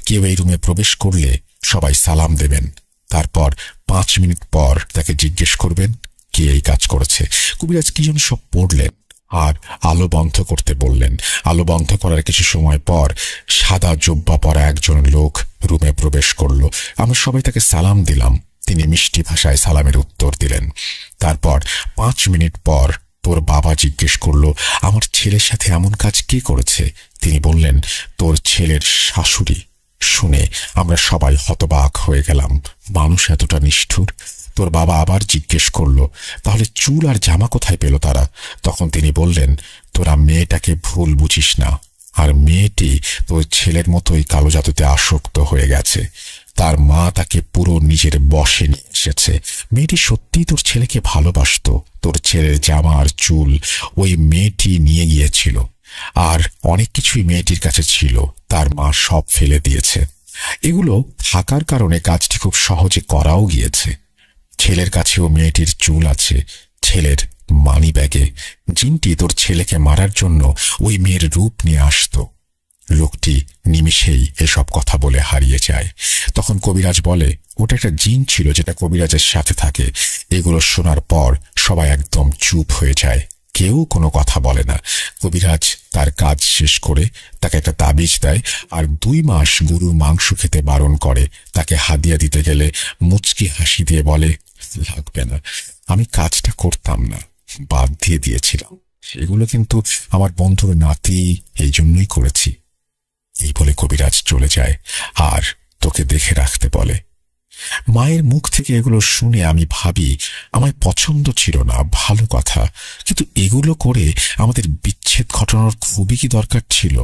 কেউ এই রুমে প্রবেশ করলে সবাই সালাম দেবেন। তারপর 5 মিনিট পর তাকে জিজ্ঞেস করবেন কে এই কাজ করেছে। কবিরাজ কি যেন সব পড়লেন আর আলো বন্ধ করতে বললেন। আলো বন্ধ করার কিছু সময় পর সাদা জুব্বা পরা একজন লোক রুমে প্রবেশ করলো। আমরা সবাই তাকে সালাম দিলাম। তিনি মিষ্টি ভাষায় সালামের উত্তর দিলেন। তারপর 5 মিনিট পর তোর বাবা জিজ্ঞেস করলো, আমার ছেলের সাথে এমন কাজ কে করেছে? তিনি বললেন, তোর ছেলের শাশুড়ি। শুনে আমরা সবাই হতবাক হয়ে গেলাম, মানুষ এতটা নিষ্ঠুর। তোর বাবা আবার জিজ্ঞেস করলো, তাহলে চুল আর জামা কোথায় পেল তারা? তখন তিনি বললেন, তোরা মেয়েটাকে ভুল বুঝিস না, আর মেয়েটি তোর ছেলের মতোই কালো জাদুতে আসক্ত হয়ে গেছে। তার মা তাকে পুরো নিজের বশে নিয়ে এসেছে। মেয়েটি সত্যিই তোর ছেলেকে ভালোবাসত। তোর ছেলের জামা আর চুল ওই মেয়েটি নিয়ে গিয়েছিল, আর অনেক কিছুই মেয়েটির কাছে ছিল, তার মা সব ফেলে দিয়েছে। এগুলো থাকার কারণে কাজটি খুব সহজে করাও গিয়েছে। ছেলের কাছেও মেয়েটির চুল আছে, ছেলের মানি ব্যাগে। জিনটি তোর ছেলেকে মারার জন্য ওই মেয়ের রূপ নিয়ে আসত। লোকটি নিমিষেই এসব কথা বলে হারিয়ে যায়। তখন কবিরাজ বলে, ওটা একটা জিন ছিল যেটা কবিরাজের সাথে থাকে। এগুলো শোনার পর সবাই একদম চুপ হয়ে যায়, কেউ কোনো কথা বলে না। কবিরাজ তার কাজ শেষ করে তাকে একটা তাবিজ দেয়, আর 2 মাস গরুর মাংস খেতে বারণ করে। তাকে হাদিয়া দিতে গেলে মুচকি হাসি দিয়ে বলে, লাগবে না, আমি কাজটা করতাম না, বাদ দিয়ে দিয়েছিলাম। সেগুলো কিন্তু আমার বন্ধুর নাতি, এই জন্যই করেছি। এই বলে কবিরাজ চলে যায় আর তোকে দেখে রাখতে বলে। মায়ের মুখ থেকে এগুলো শুনে আমি ভাবি, আমায় পছন্দ ছিল না, ভালো কথা, কিন্তু এগুলো করে আমাদের বিচ্ছেদ ঘটানোর খুবই কি দরকার ছিল?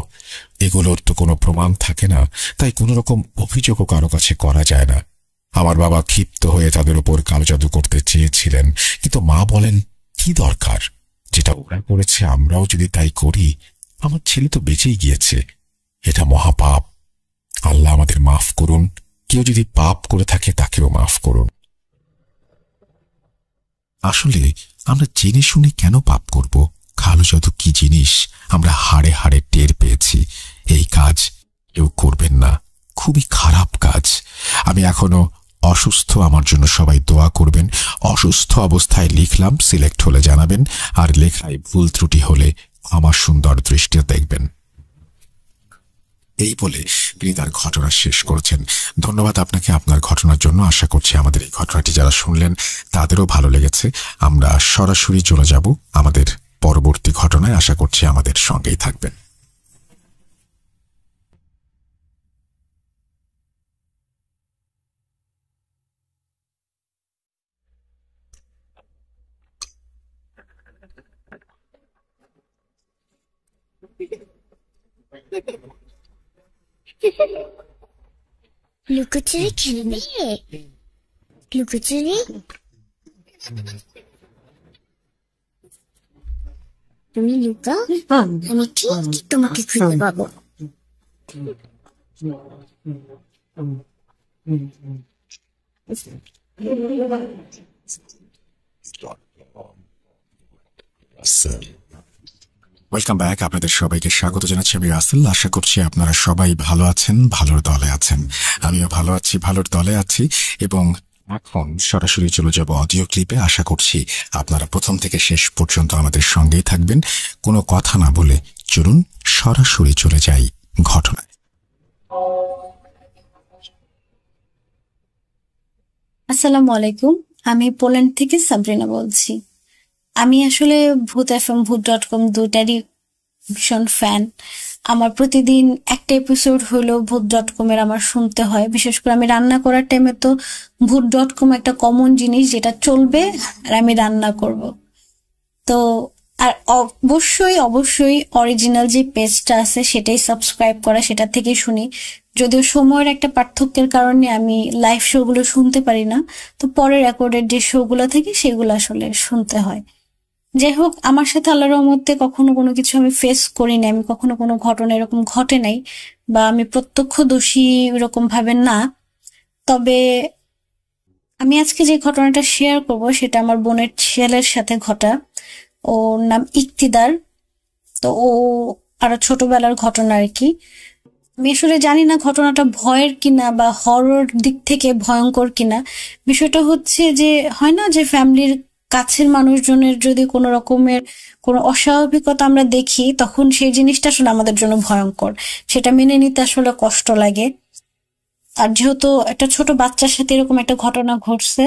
এগুলোর তো কোনো প্রমাণ থাকে না, তাই কোনো রকম অভিযোগও কারো কাছে করা যায় না। আমার বাবা ক্ষিপ্ত হয়ে তাদের উপর কালো জাদু করতে চেয়েছিলেন, কিন্তু মা বলেন, কি দরকার, যেটা ওরা করেছে আমরাও যদি তাই করি, আমার ছেলে তো বেঁচেই গিয়েছে। এটা মহাপাপ, আল্লাহ আমাদের মাফ করুন। কেউ যদি পাপ করে থাকে তাকেও মাফ করুন। আসলে আমরা জেনে শুনে কেন পাপ করব? কালো জাদু কি জিনিস আমরা হাড়ে হাড়ে টের পেয়েছি। এই কাজ কেউ করবেন না, খুবই খারাপ কাজ। আমি এখনো অসুস্থ, আমার জন্য সবাই দোয়া করবেন। অসুস্থ অবস্থায় লিখলাম, সিলেক্ট হলে জানাবেন, আর লেখায় ভুল ত্রুটি হলে আমার সুন্দর দৃষ্টিতে দেখবেন। এই বলে তিনি তার ঘটনা শেষ করেছেন। ধন্যবাদ আপনাকে আপনার ঘটনার জন্য। আশা করছি আমাদের এই ঘটনাটি যারা শুনলেন তাদেরও ভালো লেগেছে। আমরা সরাসরি চলে যাব আমাদের পরবর্তী ঘটনায়। আশা করছি আমাদের সঙ্গেই থাকবেন। লুকোচুরি খেলবে? লুকোচুরি তুমি লুকাও, আমি ঠিক তোমাকে খুঁজে পাবো। Welcome back. আপনাদের সবাইকে স্বাগত জানাচ্ছি, আমি রাসেল। আশা করছি আপনারা সবাই ভালো আছেন, ভালোর দলে আছেন। আমিও ভালো আছি, ভালোর দলে আছি। এবং এখন সরাসরি চলে যাব অডিও ক্লিপে। আশা করছি আপনারা প্রথম থেকে শেষ পর্যন্ত আমাদের সঙ্গেই থাকবেন। কোনো কথা না বলে চলুন সরাসরি চলে যাই ঘটনায়। আসসালামু আলাইকুম। আমি পোল্যান্ড থেকে সাবরিনা বলছি। আমি আসলে ভূত এফএম, ভূত.com দুটারই ভীষণ ফ্যান। আমার প্রতিদিন একটা এপিসোড হলেও ভূত.com এর আমার শুনতে হয়। বিশেষ করে আমি রান্না করার টাইমে তো ভূত.com একটা কমন জিনিস, যেটা চলবে আর আমি রান্না করব। তো আর অবশ্যই অবশ্যই অরিজিনাল যে পেজটা আছে সেটাই সাবস্ক্রাইব করা, সেটা থেকেই শুনি। যদিও সময়ের একটা পার্থক্যের কারণে আমি লাইভ শো গুলো শুনতে পারি না, তো পরে রেকর্ডেড যে শো গুলো থাকে সেগুলো আসলে শুনতে হয়। যাই হোক, আমার সাথে আল্লাহর রহমতে কখনো কোনো কিছু আমি ফেস করিনি, আমি কখনো কোনো ঘটনা এরকম ঘটে নাই, বা আমি প্রত্যক্ষদর্শী এরকম ভাবে না। তবে আমি আজকে যে ঘটনাটা শেয়ার করব সেটা আমার বোনের ছেলের সাথে ঘটা। ওর নাম ইক্তিদার। তো ও আরো ছোটবেলার ঘটনা আর কি। আমি আসলে জানি না ঘটনাটা ভয়ের কিনা বা হরর দিক থেকে ভয়ঙ্কর কিনা। বিষয়টা হচ্ছে যে, হয় না যে ফ্যামিলির কাছের মানুষজনের যদি কোনো রকমের কোনো অস্বাভাবিকতা আমরা দেখি, তখন সেই জিনিসটা আসলে আমাদের জন্য ভয়ঙ্কর, সেটা মেনে নিতে আসলে কষ্ট লাগে। আর যেহেতু একটা ছোট বাচ্চার সাথে এরকম একটা ঘটনা ঘটছে,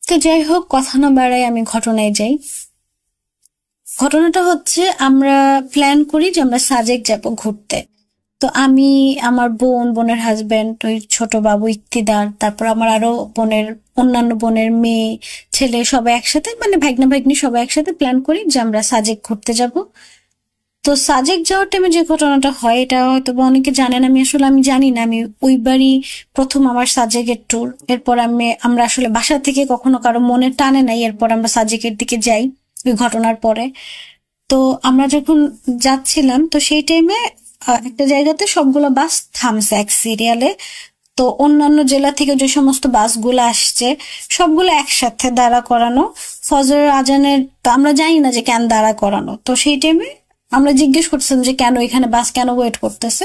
তো যাই হোক, কথা না বাড়াই আমি ঘটনায় যাই। ঘটনাটা হচ্ছে, আমরা প্ল্যান করি যে আমরা সাজেক যাব ঘুরতে। তো আমি, আমার বোনের হাজবেন্ড, ওই ছোট বাবু ইক্তিদার, তারপর আমার আরো অন্যান্য বোনের মেয়ে ছেলে সবাই একসাথে, মানে ভাগ্না ভাগ্নি সবাই একসাথে প্ল্যান করি যে আমরা সাজেক ঘুরতে যাব। তো সাজেক যাওয়ার টাইমে যে ঘটনাটা হয়, এটা হয়তো বা অনেকে জানেন, আমি জানি না। আমি ওইবারই প্রথম আমার সাজেকের ট্যুর। এরপর আমরা আসলে বাসা থেকে কখনো কারো মনে টানে নাই, এরপর আমরা সাজেকের দিকে যাই ওই ঘটনার পরে। তো আমরা যখন যাচ্ছিলাম, তো সেই টাইমে একটা জায়গাতে সবগুলো বাস থামছে এক সিরিয়ালে। তো অন্যান্য জেলা থেকে যে সমস্ত বাসগুলো আসছে সবগুলো একসাথে দাঁড়া করানো। ফজরের আজানের, তো আমরা জানি না যে কেন দাঁড়া করানো। তো সেই টাইমে আমরা জিজ্ঞেস করছিলাম যে কেন এখানে বাস কেন ওয়েট করতেছে।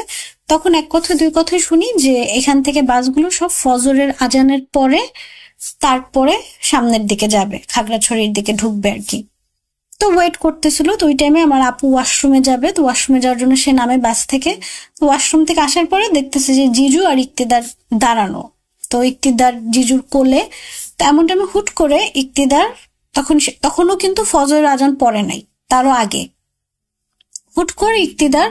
তখন এক কথা দুই কথাই শুনি যে এখান থেকে বাসগুলো সব ফজরের আজানের পরে, তারপরে সামনের দিকে যাবে, খাগড়াছড়ির দিকে ঢুকবে আর কি। তো ওয়েট করতেছিল। তো ওই টাইমে আমার আপু ওয়াশরুমে যাবে, তো ওয়াশরুমে যাওয়ার জন্য সে নামে বাস থেকে। তো ওয়াশরুম থেকে আসার পরে দেখতেছে যে জিজু আর ইক্তিদার দাঁড়ানো। তো ইক্তিদার জিজুর কোলে। তো এমন টাইমে হুট করে ইক্তিদার, তখনও কিন্তু ফজরের আজান পড়ে নাই, তারও আগে, হুট করে ইক্তিদার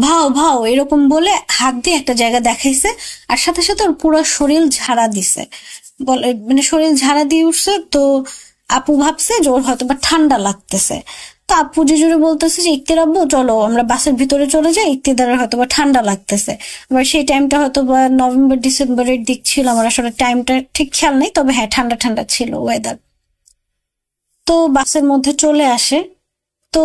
ভাও ভাও এরকম বলে হাত দিয়ে একটা জায়গা দেখাইছে, আর সাথে সাথে ওর পুরো শরীর ঝাড়া দিছে, বলে মানে শরীর ঝাড়া দিয়ে উঠছে। তো আপু ভাবছে যে ওর হয়তো বা ঠান্ডা লাগতেছে। তো আপু জিজুরে বলতেছে যে ইক্তির আব্বু চলো আমরা বাসের ভিতরে চলে যাই, ইক্তিদারের হয়তো বা ঠান্ডা লাগতেছে। আবার সেই টাইমটা হয়তো বা নভেম্বর ডিসেম্বরের দিক ছিল, আমার আসলে টাইমটা ঠিক খেয়াল নেই, তবে হ্যাঁ ঠান্ডা ঠান্ডা ছিল ওয়েদার। তো বাসের মধ্যে চলে আসে। তো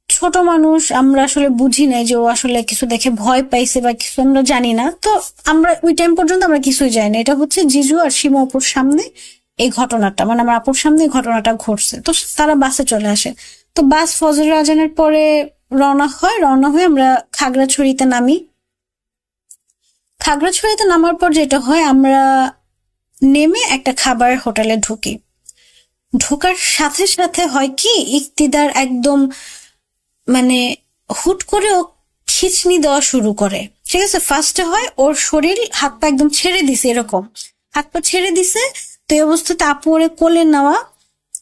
ছোট মানুষ, আমরা আসলে বুঝি নাই যে ও আসলে কিছু দেখে ভয় পাইছে বা কিছু, আমরা জানি না। তো আমরা ওই টাইম পর্যন্ত আমরা কিছুই জানি না। এটা হচ্ছে জিজু আর সীমা অপুর সামনে এই ঘটনাটা, মানে আমার আপুর সামনে এই ঘটনাটা ঘটছে। তো তারা বাসে চলে আসে। তো বাস ফজর আজানের পরে রওনা হয়ে আমরা খাগড়াছড়িতে নামি। খাগড়াছড়িতে নামার পর যেটা হয়, আমরা নেমে একটা খাবার হোটেলে ঢুকি। ঢোকার সাথে সাথে হয় কি, ইক্তিদার একদম মানে হুট করে ও খিচনি দেওয়া শুরু করে। ঠিক আছে, ফার্স্টে হয় ওর শরীর হাত পা একদম ছেড়ে দিছে, এরকম হাত পা ছেড়ে দিছে। তো এই অবস্থাতে আপু ওরে কোলে নেওয়া,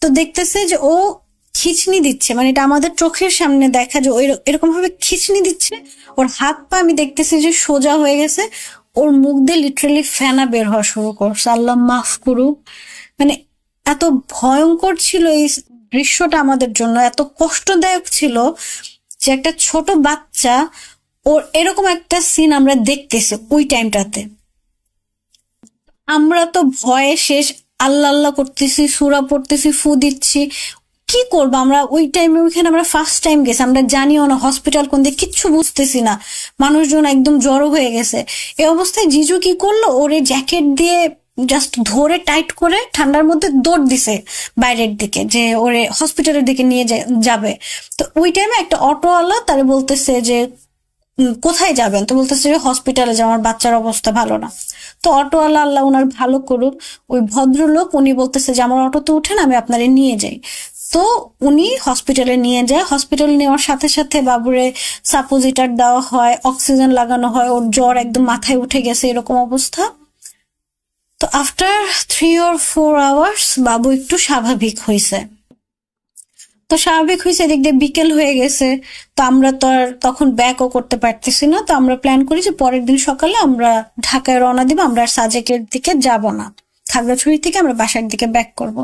তো দেখতেছে যে ও খিচনি দিচ্ছে, মানে এটা আমাদের চোখের সামনে দেখা, যে ওই এরকম ভাবে খিচনি দিচ্ছে। ওর হাত পা আমি দেখতেছি যে সোজা হয়ে গেছে, ওর মুখ দিয়ে লিটারালি ফেনা বের হওয়া শুরু করছে। আল্লাহ মাফ করুক। মানে এত ভয়ঙ্কর ছিল এই দৃশ্যটা, আমাদের জন্য এত কষ্টদায়ক ছিল যে একটা ছোট বাচ্চা, ওর এরকম একটা সিন আমরা দেখতেছি ওই টাইমটাতে। আমরা তো ভয়ে শেষ, আল্লাহ আল্লাহ করতেছি, সূরা পড়তেছি, ফু দিচ্ছি, কি করবো আমরা ওই টাইমে। ওইখানে আমরা ফার্স্ট টাইম গেছি, আমরা জানিও না হসপিটাল কোন দিকে, কিচ্ছু বুঝতেছি না, মানুষজন একদম জড়ো হয়ে গেছে। এই অবস্থায় জিজু কি করলো, ওরে জ্যাকেট দিয়ে জাস্ট ধরে টাইট করে ঠান্ডার মধ্যে দৌড় দিছে বাইরের দিকে, যে ওরে হসপিটালের দিকে নিয়ে যাবে। তো ওই টাইমে একটা অটোওয়ালা তারে বলতেছে যে কোথায় যাবেন, তো বলতেছে যে হসপিটালে, যে আমার বাচ্চার অবস্থা ভালো না। তো অটোওয়ালা, আল্লাহ ওনার ভালো করুক, ওই ভদ্রলোক, উনি বলতেছে যে আমার অটোতে উঠেন, আমি আপনারে নিয়ে যাই। তো উনি হসপিটালে নিয়ে যায়। হসপিটালে নেওয়ার সাথে সাথে বাবুরে সাপোজিটার দেওয়া হয়, অক্সিজেন লাগানো হয়, ওর জ্বর একদম মাথায় উঠে গেছে এরকম অবস্থা। তো আফটার 3 or 4 hours বাবু একটু স্বাভাবিক হয়েছে। তো স্বাভাবিক হয়েছে, এদিক দিয়ে বিকেল হয়ে গেছে। তো আমরা তো আর তখন ব্যাকও করতে পারতেছি না। তো আমরা প্ল্যান করি যে পরের দিন সকালে আমরা ঢাকায় রওনা দিব, আমরা আর সাজেকের দিকে যাব না, খাগড়াছড়ি থেকে আমরা বাসার দিকে ব্যাক করব।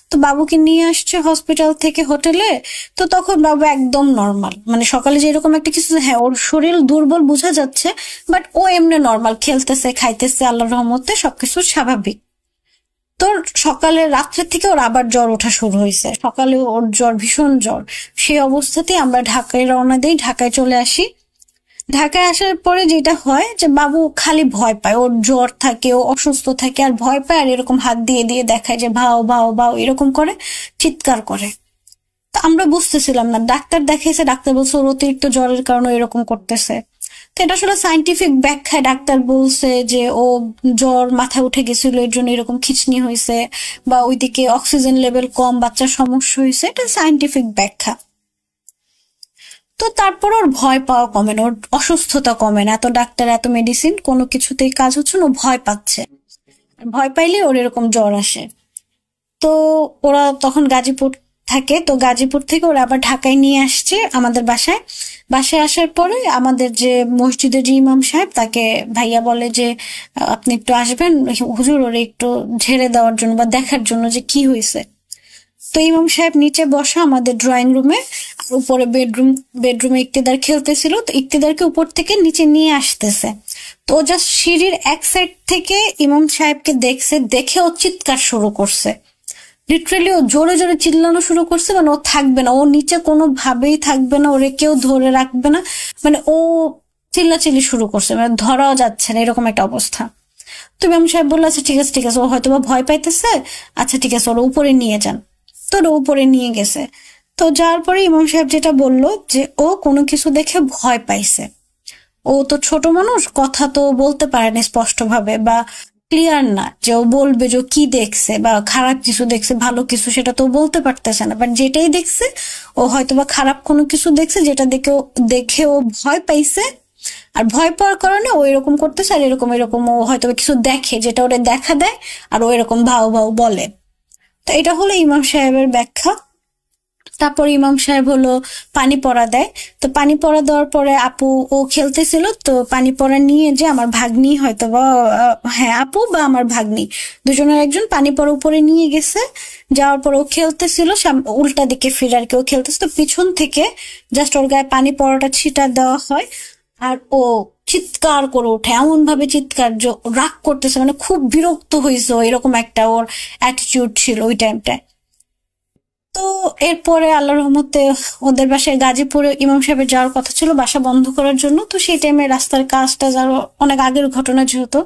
তো বাবুকে নিয়ে আসছে হসপিটাল থেকে হোটেলে। তো তখন বাবু একদম নর্মাল, মানে সকালে যেরকম একটা কিছু, হ্যাঁ ওর শরীর দুর্বল বোঝা যাচ্ছে, বাট ও এমনি নর্মাল, খেলতেছে খাইতেছে, আল্লাহর রহমতে সবকিছু স্বাভাবিক। তোর সকালে রাত্রে থেকে ওর আবার জ্বর ওঠা শুরু হয়েছে, সকালে ওর জ্বর, ভীষণ জ্বর। সেই অবস্থাতেই আমরা ঢাকায় রওনা দিই, ঢাকায় চলে আসি। ঢাকায় আসার পরে যেটা হয় যে বাবু খালি ভয় পায়, ওর জ্বর থাকে, ও অসুস্থ থাকে আর ভয় পায়, আর এরকম হাত দিয়ে দিয়ে দেখায় যে ভাও ভাও ভাও এরকম করে, চিৎকার করে। তো আমরা বুঝতেছিলাম না, ডাক্তার দেখাইছে, ডাক্তার বলছে ওর অতিরিক্ত জ্বরের কারণে এরকম করতেছে। তো এটা আসলে সাইন্টিফিক ব্যাখ্যায় ডাক্তার বলছে যে ও জ্বর মাথায় উঠে গেছিল, এর জন্য এরকম খিঁচনি হয়েছে, বা ওইদিকে অক্সিজেন লেভেল কম, বাচ্চার সমস্যা হয়েছে, এটা সাইন্টিফিক ব্যাখ্যা। তো তারপর ওর ভয় পাওয়া কমে না, ওর অসুস্থতা কমে না, এত ডাক্তার এত মেডিসিন কোনো কিছুতেই কাজ হচ্ছে না, ও ভয় পাচ্ছে। ভয় পাইলে ওর এরকম জ্বর আসে। তো ওরা তখন গাজীপুর থাকে, তো গাজীপুর থেকে ওরা আবার ঢাকায় নিয়ে আসছে আমাদের বাসায়। বাসায় আসার পরে আমাদের যে মসজিদের যে ইমাম সাহেব, তাকে ভাইয়া বলে যে আপনি একটু আসবেন হুজুর, ওরে একটু ঝেড়ে দেওয়ার জন্য বা দেখার জন্য যে কি হয়েছে। তো ইমাম সাহেব নিচে বসা আমাদের ড্রয়িং রুমে, আর উপরে বেডরুমে ইক্তিদার খেলতেছিল। তো ইক্তিদারকে উপর থেকে নিচে নিয়ে আসতেছে। তো ও জাস্ট সিঁড়ির এক সাইড থেকে ইমাম সাহেবকে দেখছে, দেখে ও চিৎকার শুরু করছে। লিটারেলি ও জোরে জোরে চিল্লানো শুরু করছে, মানে ও থাকবে না, ও নিচে কোনোভাবেই থাকবে না, ওরে কেউ ধরে রাখবে না, মানে ও চিল্লাচিল্লি শুরু করছে, মানে ধরাও যাচ্ছে না, এরকম একটা অবস্থা। তো ইমাম সাহেব বললো আচ্ছা ঠিক আছে ঠিক আছে, ও হয়তো বা ভয় পাইতেছে, আচ্ছা ঠিক আছে ওরা উপরে নিয়ে যান। তো ওরা উপরে নিয়ে গেছে। তো যাওয়ার পরে ইমাম সাহেব যেটা বললো যে ও কোনো কিছু দেখে ভয় পাইছে। ও তো ছোট মানুষ, কথা তো বলতে পারেনি স্পষ্টভাবে বা ক্লিয়ার না যে ও বলবে যে ও কি দেখছে, বা খারাপ কিছু দেখছে ভালো কিছু সেটা তো ও বলতে পারতেছে না, বাট যেটাই দেখছে ও হয়তো বা খারাপ কোনো কিছু দেখছে, যেটা দেখে ও ভয় পাইছে। আর ভয় পাওয়ার কারণে ও এরকম করতেছে, আর এরকম এরকম ও হয়তো বা কিছু দেখে যেটা ওরে দেখা দেয়, আর ও এরকম ভাও ভাও বলে। তো এটা হলো ইমাম সাহেবের ব্যাখ্যা। তারপর ইমাম সাহেব হলো পানি পড়া দেয়। তো পানি পড়া দেওয়ার পরে আপু ও খেলতেছিল, তো পানি পড়া নিয়ে যে আমার ভাগ্নি হয়তো বা হ্যাঁ আপু বা আমার ভাগ্নি দুজনের একজন পানি পড়া উপরে নিয়ে গেছে। যাওয়ার পর ও খেলতেছিল, উল্টা দিকে ফিরে আর কি ও খেলতেছে। তো পিছন থেকে জাস্ট ওর গায়ে পানি পড়াটা ছিটা দেওয়া হয়, আর ও চিৎকার করে ওঠে, এমন ভাবে চিৎকার যে রাগ করতেছে, মানে খুব বিরক্ত হয়েছে, এরকম একটা ওর অ্যাটিটিউড ছিল ওই টাইমটায়। তো এরপরে আল্লাহর রহমতে ওদের বাসায় গাজীপুরে ইমাম সাহেবের যাওয়ার কথা ছিল বাসা বন্ধ করার জন্য। তো সেই টাইমে রাস্তার কাজটা যাওয়ার অনেক আগের ঘটনা যেহেতু,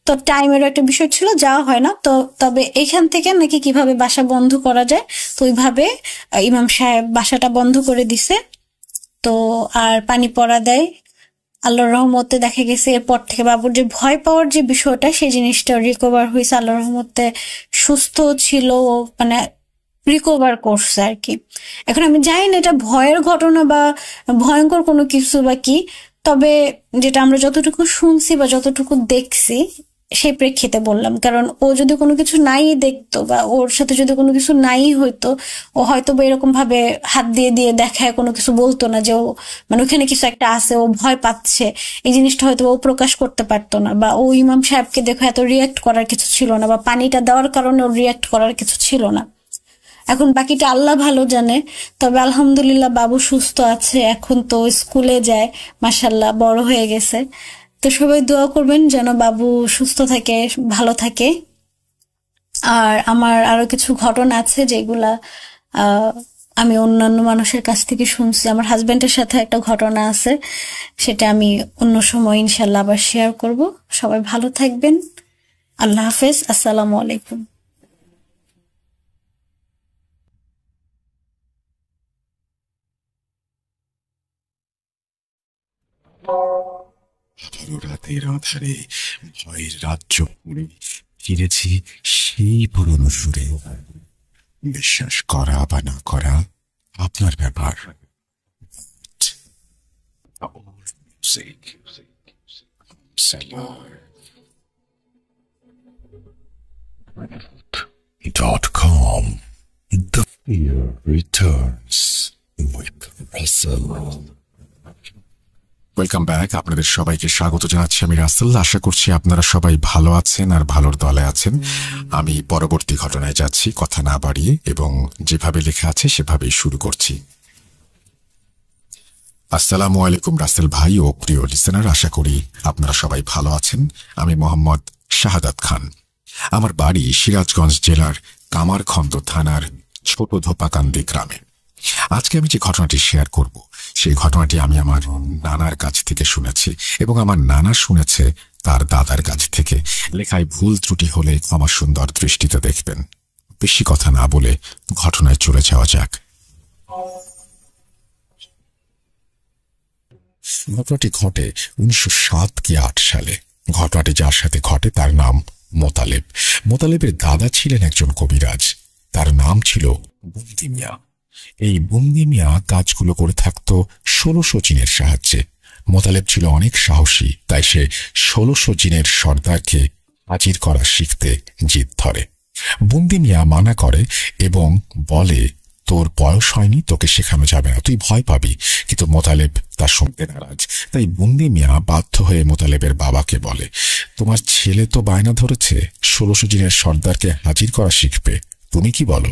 তো টাইমেরও একটা বিষয় ছিল, যাওয়া হয় না। তো তবে এখান থেকে নাকি কিভাবে বাসা বন্ধ করা যায়, তো ওইভাবে ইমাম সাহেব বাসাটা বন্ধ করে দিছে। তো আর পানি পড়া দেয়। আল্লাহর রহমতে দেখা গেছে এরপর থেকে বাবুর যে ভয় পাওয়ার যে বিষয়টা, সেই জিনিসটা রিকভার হয়েছে, আল্লাহর রহমতে সুস্থ ছিল, মানে রিকভার করছে আর কি। এখন আমি জানি না এটা ভয়ের ঘটনা বা ভয়ঙ্কর কোনো কিছু বা কি, তবে যেটা আমরা যতটুকু শুনছি বা যতটুকু দেখছি সেই প্রেক্ষিতে বললাম। কারণ ও যদি কোনো কিছু নাই দেখতো বা ওর সাথে যদি কোনো কিছু নাই হইতো, ও হয়তো বা এরকম ভাবে হাত দিয়ে দিয়ে দেখায় কোনো কিছু বলতো না যে ও মানে ওখানে কিছু একটা আছে, ও ভয় পাচ্ছে, এই জিনিসটা হয়তো ও প্রকাশ করতে পারতো না, বা ও ইমাম সাহেবকে দেখে এত রিয়াক্ট করার কিছু ছিল না, বা পানিটা দেওয়ার কারণে ওর রিয়াক্ট করার কিছু ছিল না। এখন বাকিটা আল্লাহ ভালো জানে। তবে আলহামদুলিল্লাহ বাবু সুস্থ আছে, এখন তো স্কুলে যায়, মাশাল্লাহ বড় হয়ে গেছে। তো সবাই দোয়া করবেন যেন বাবু সুস্থ থাকে, ভালো থাকে। আর আমার আরো কিছু ঘটনা আছে যেগুলা আহ আমি অন্যান্য মানুষের কাছ থেকে শুনছি। আমার হাজবেন্ডের সাথে একটা ঘটনা আছে, সেটা আমি অন্য সময় ইনশাল্লাহ আবার শেয়ার করব। সবাই ভালো থাকবেন। আল্লাহ হাফেজ, আসসালামু আলাইকুম। আবারও রাতের আধারে ভয়ের রাজ্য পুরে ফিরেছি সেই পুরনো সুরে। বিশ্বাস করা বা না করা আপনার ব্যাপার। Music. Salar. com. The fear returns with Russell. Welcome back. আপনাদের সবাইকে স্বাগত জানাচ্ছি আমি রাসেল। আশা করছি আপনারা সবাই ভালো আছেন আর ভালোর দলে আছেন। আমি পরবর্তী ঘটনায় যাচ্ছি কথা না বাড়িয়ে, এবং যেভাবে লেখা আছে সেভাবেই শুরু করছি। আসসালামু আলাইকুম রাসেল ভাই ও প্রিয় লিসেনার, আশা করি আপনারা সবাই ভালো আছেন। আমি মোহাম্মদ শাহাদাত খান। আমার বাড়ি সিরাজগঞ্জ জেলার কামারখন্দ থানার ছোট ধোপাকান্দি গ্রামে। আজকে আমি যে ঘটনাটি শেয়ার করব সেই ঘটনাটি আমি আমার নানার কাছ থেকে শুনেছি, এবং আমার নানা শুনেছে তার দাদার কাছ থেকে। লেখায় ভুল ত্রুটি হলে ক্ষমা সুন্দর দৃষ্টিতে দেখবেন। বেশি কথা না বলে ঘটনায় চলে যাওয়া যাক। ঘটনাটি ঘটে 1907 কি 8 সালে। ঘটনাটি যার সাথে ঘটে তার নাম মোতালেব। মোতালেবের দাদা ছিলেন একজন কবিরাজ। তার নাম ছিল বন্দি মিয়া। এই বন্দি মিয়া কাজগুলো করে থাকত 1600 জিনের সাহায্যে। মোতালেব ছিল অনেক সাহসী, তাই সে 1600 জিনের সর্দারকে হাজির করা শিখতে জিদ ধরে। বন্দি মিয়া মানা করে এবং বলে, তোর বয়স হয়নি, তোকে শেখানো যাবে না, তুই ভয় পাবি। কিন্তু মোতালেব তা শুনতে নারাজ। তাই বন্দি মিয়া বাধ্য হয়ে মোতালেবের বাবাকে বলে, তোমার ছেলে তো বায়না ধরেছে 1600 জিনের সর্দারকে হাজির করা শিখবে, তুমি কি বলো?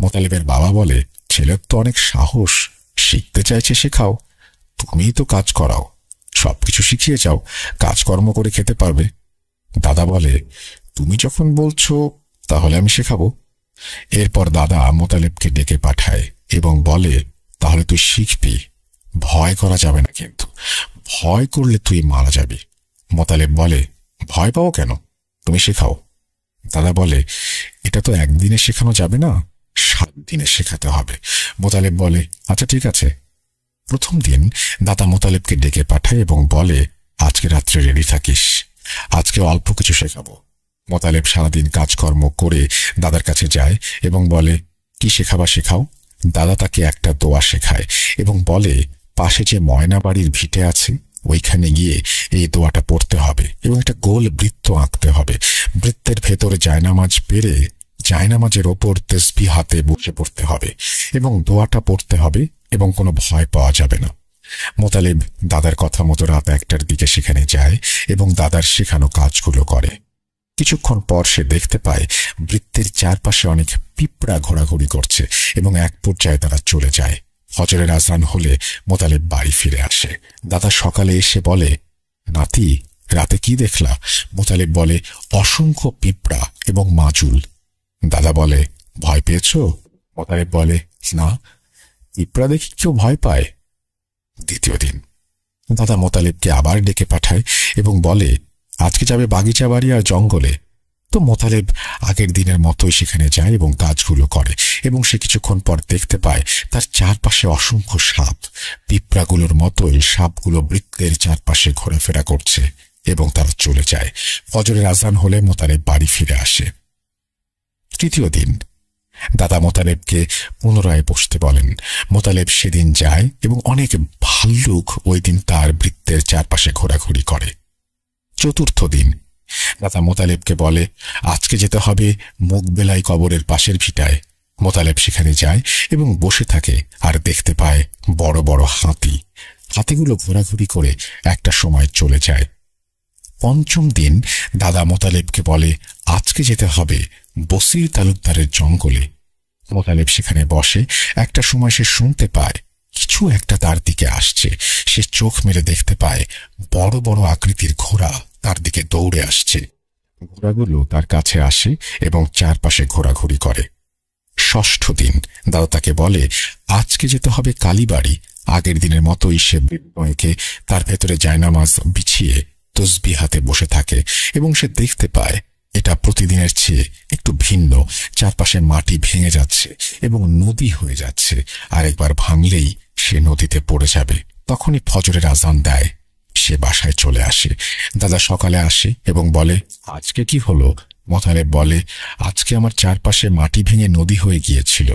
মোতালেবের বাবা বলে, ছেলের তো অনেক সাহস, শিখতে চাইছে, শেখাও। তুমিই তো কাজ করাও, সবকিছু শিখিয়ে যাও, কাজকর্ম করে খেতে পারবে। দাদা বলে, তুমি যখন বলছো তাহলে আমি শেখাবো। এরপর দাদা মোতালেবকে ডেকে পাঠায় এবং বলে, তাহলে তুই শিখবি, ভয় করা যাবে না, কিন্তু ভয় করলে তুই মারা যাবি। মোতালেব বলে, ভয় পাও কেন, তুমি শেখাও। দাদা বলে, এটা তো একদিনে শেখানো যাবে না, 7 দিনে শেখাতে হবে। মোতালেব বলে, আচ্ছা ঠিক আছে। প্রথম দিন দাদা মোতালেবকে ডেকে পাঠায় এবং বলে, আজকে রাত্রে রেডি থাকিস, আজকে অল্প কিছু শেখাবো। মোতালেব সারাদিন কাজকর্ম করে দাদার কাছে যায় এবং বলে, কি শেখাবা শেখাও। দাদা তাকে একটা দোয়া শেখায় এবং বলে, পাশে যে ময়না বাড়ির ভিটে আছে ওইখানে গিয়ে এই দোয়াটা পড়তে হবে এবং একটা গোল বৃত্ত আঁকতে হবে। বৃত্তের ভেতরে জায়নামাজ পেরে জায়নামাজের ওপর তসবিহ হাতে বসে পড়তে হবে এবং দোয়াটা পড়তে হবে এবং কোনো ভয় পাওয়া যাবে না। মোতালেব দাদার কথা মতো রাত 1টার দিকে সেখানে যায় এবং দাদার শেখানো কাজগুলো করে। কিছুক্ষণ পর সে দেখতে পায় বৃত্তের চারপাশে অনেক পিঁপড়া ঘোরাঘুরি করছে এবং এক পর্যায়ে তারা চলে যায়। ফজরের আজান হলে মোতালেব বাড়ি ফিরে আসে। দাদা সকালে এসে বলে, নাতি, রাতে কি দেখলা? মোতালেব বলে, অসংখ্য পিঁপড়া এবং মাজুল। দাদা বলে, ভয় পেয়েছ? মোতালেব বলে, না, পিঁপড়া দেখি কেউ ভয় পায়? দ্বিতীয় দিন দাদা মোতালেবকে আবার ডেকে পাঠায় এবং বলে, আজকে যাবে বাগিচা বাড়ি আর জঙ্গলে। তো মোতালেব আগের দিনের মতোই সেখানে যায় এবং কাজগুলো করে, এবং সে কিছুক্ষণ পর দেখতে পায় তার চারপাশে অসংখ্য সাপ। পিঁপড়াগুলোর মতোই সাপগুলো বৃত্তের চারপাশে ঘোরাফেরা করছে এবং তারা চলে যায়। ফজরের আজান হলে মোতালেব বাড়ি ফিরে আসে। তৃতীয় দিন দাদা মোতালেবকে পুনরায় বসতে বলেন। মোতালেব সেদিন যায় এবং অনেক ভাল্লুক ওই দিন তার বৃত্তের চারপাশে ঘোরাঘুরি করে। চতুর্থ দিন দাদা মোতালেবকে বলে, আজকে যেতে হবে মুগবেলাই কবরের পাশের ভিটায়। মোতালেব সেখানে যায় এবং বসে থাকে আর দেখতে পায় বড় বড় হাতি। হাতিগুলো ঘোরাঘুরি করে একটা সময় চলে যায়। পঞ্চম দিন দাদা মোতালেবকে বলে, আজকে যেতে হবে বসির তালুকদারের জঙ্গলে। মোতালেব সেখানে বসে। একটা সময় সে শুনতে পায় কিছু একটা তার দিকে আসছে। সে চোখ মেরে দেখতে পায় বড় বড় আকৃতির ঘোড়া তার দিকে দৌড়ে আসছে। ঘোড়াগুলো তার কাছে আসে এবং চারপাশে ঘোরাঘুরি করে। ষষ্ঠ দিন দাদা তাকে বলে, আজকে যেতে হবে কালীবাড়ি। আগের দিনের মতোই সে বৃত্তকে তার ভেতরে জায়নামাজ বিছিয়ে তসবিহ হাতে বসে থাকে এবং সে দেখতে পায় এটা প্রতিদিনের চেয়ে একটু ভিন্ন। চারপাশে মাটি ভেঙে যাচ্ছে এবং নদী হয়ে যাচ্ছে, আর একবার ভাঙলেই সে নদীতে পড়ে যাবে। তখনই ফজরের আজান দেয়। সে বাসায় চলে আসে। দাদা সকালে আসে এবং বলে, আজকে কি হলো? মোতালেব বলে, আজকে আমার চারপাশে মাটি ভেঙে নদী হয়ে গিয়েছিল,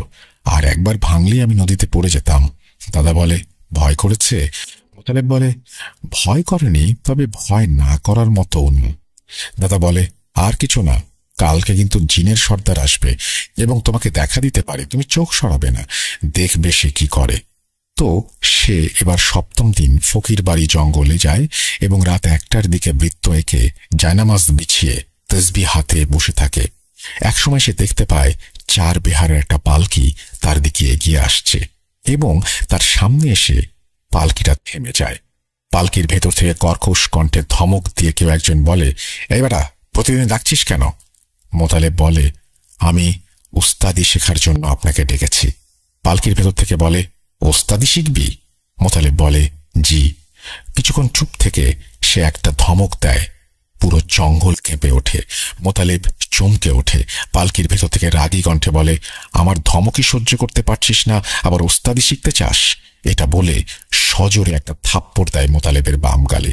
আর একবার ভাঙলেই আমি নদীতে পড়ে যেতাম। দাদা বলে, ভয় করেছে? মোতালেব বলে, ভয় করেনি, তবে ভয় না করার মতো অন্য। দাদা বলে, আর কিছু না, কালকে কিন্তু জিনের সর্দার আসবে এবং তোমাকে দেখা দিতে পারে, তুমি চোখ সরাবে না, দেখবে সে কি করে। তো সে এবার 7ম দিন ফকির বাড়ি জঙ্গলে যায় এবং রাত 1টার দিকে বৃত্ত এঁকে জায়নামাজ বিছিয়ে তসবিহ হাতে বসে থাকে। একসময় সে দেখতে পায় 4 বিহারের একটা পালকি তার দিকে এগিয়ে আসছে এবং তার সামনে এসে পালকিটা থেমে যায়। পালকির ভেতর থেকে কর্কশ কণ্ঠে ধমক দিয়ে কেউ একজন বলে, এই বেটা, প্রতিদিন ডাকছিস কেন? মোতালেব বলে, আমি উস্তাদি শেখার জন্য আপনাকে ডেকেছি। পালকির ভেতর থেকে বলে, ওস্তাদি শিখবি? মোতালেব বলে, জি। কিছুক্ষণ চুপ থেকে সে একটা ধমক দেয়, পুরো জঙ্গল কেঁপে ওঠে। মোতালেব চমকে ওঠে। পালকির ভেতর থেকে রাগী কণ্ঠে বলে, আমার ধমকই সহ্য করতে পারছিস না, আবার ওস্তাদি শিখতে চাস? এটা বলে সজোরে একটা থাপ্পড় দেয় মোতালেবের বাম গালে।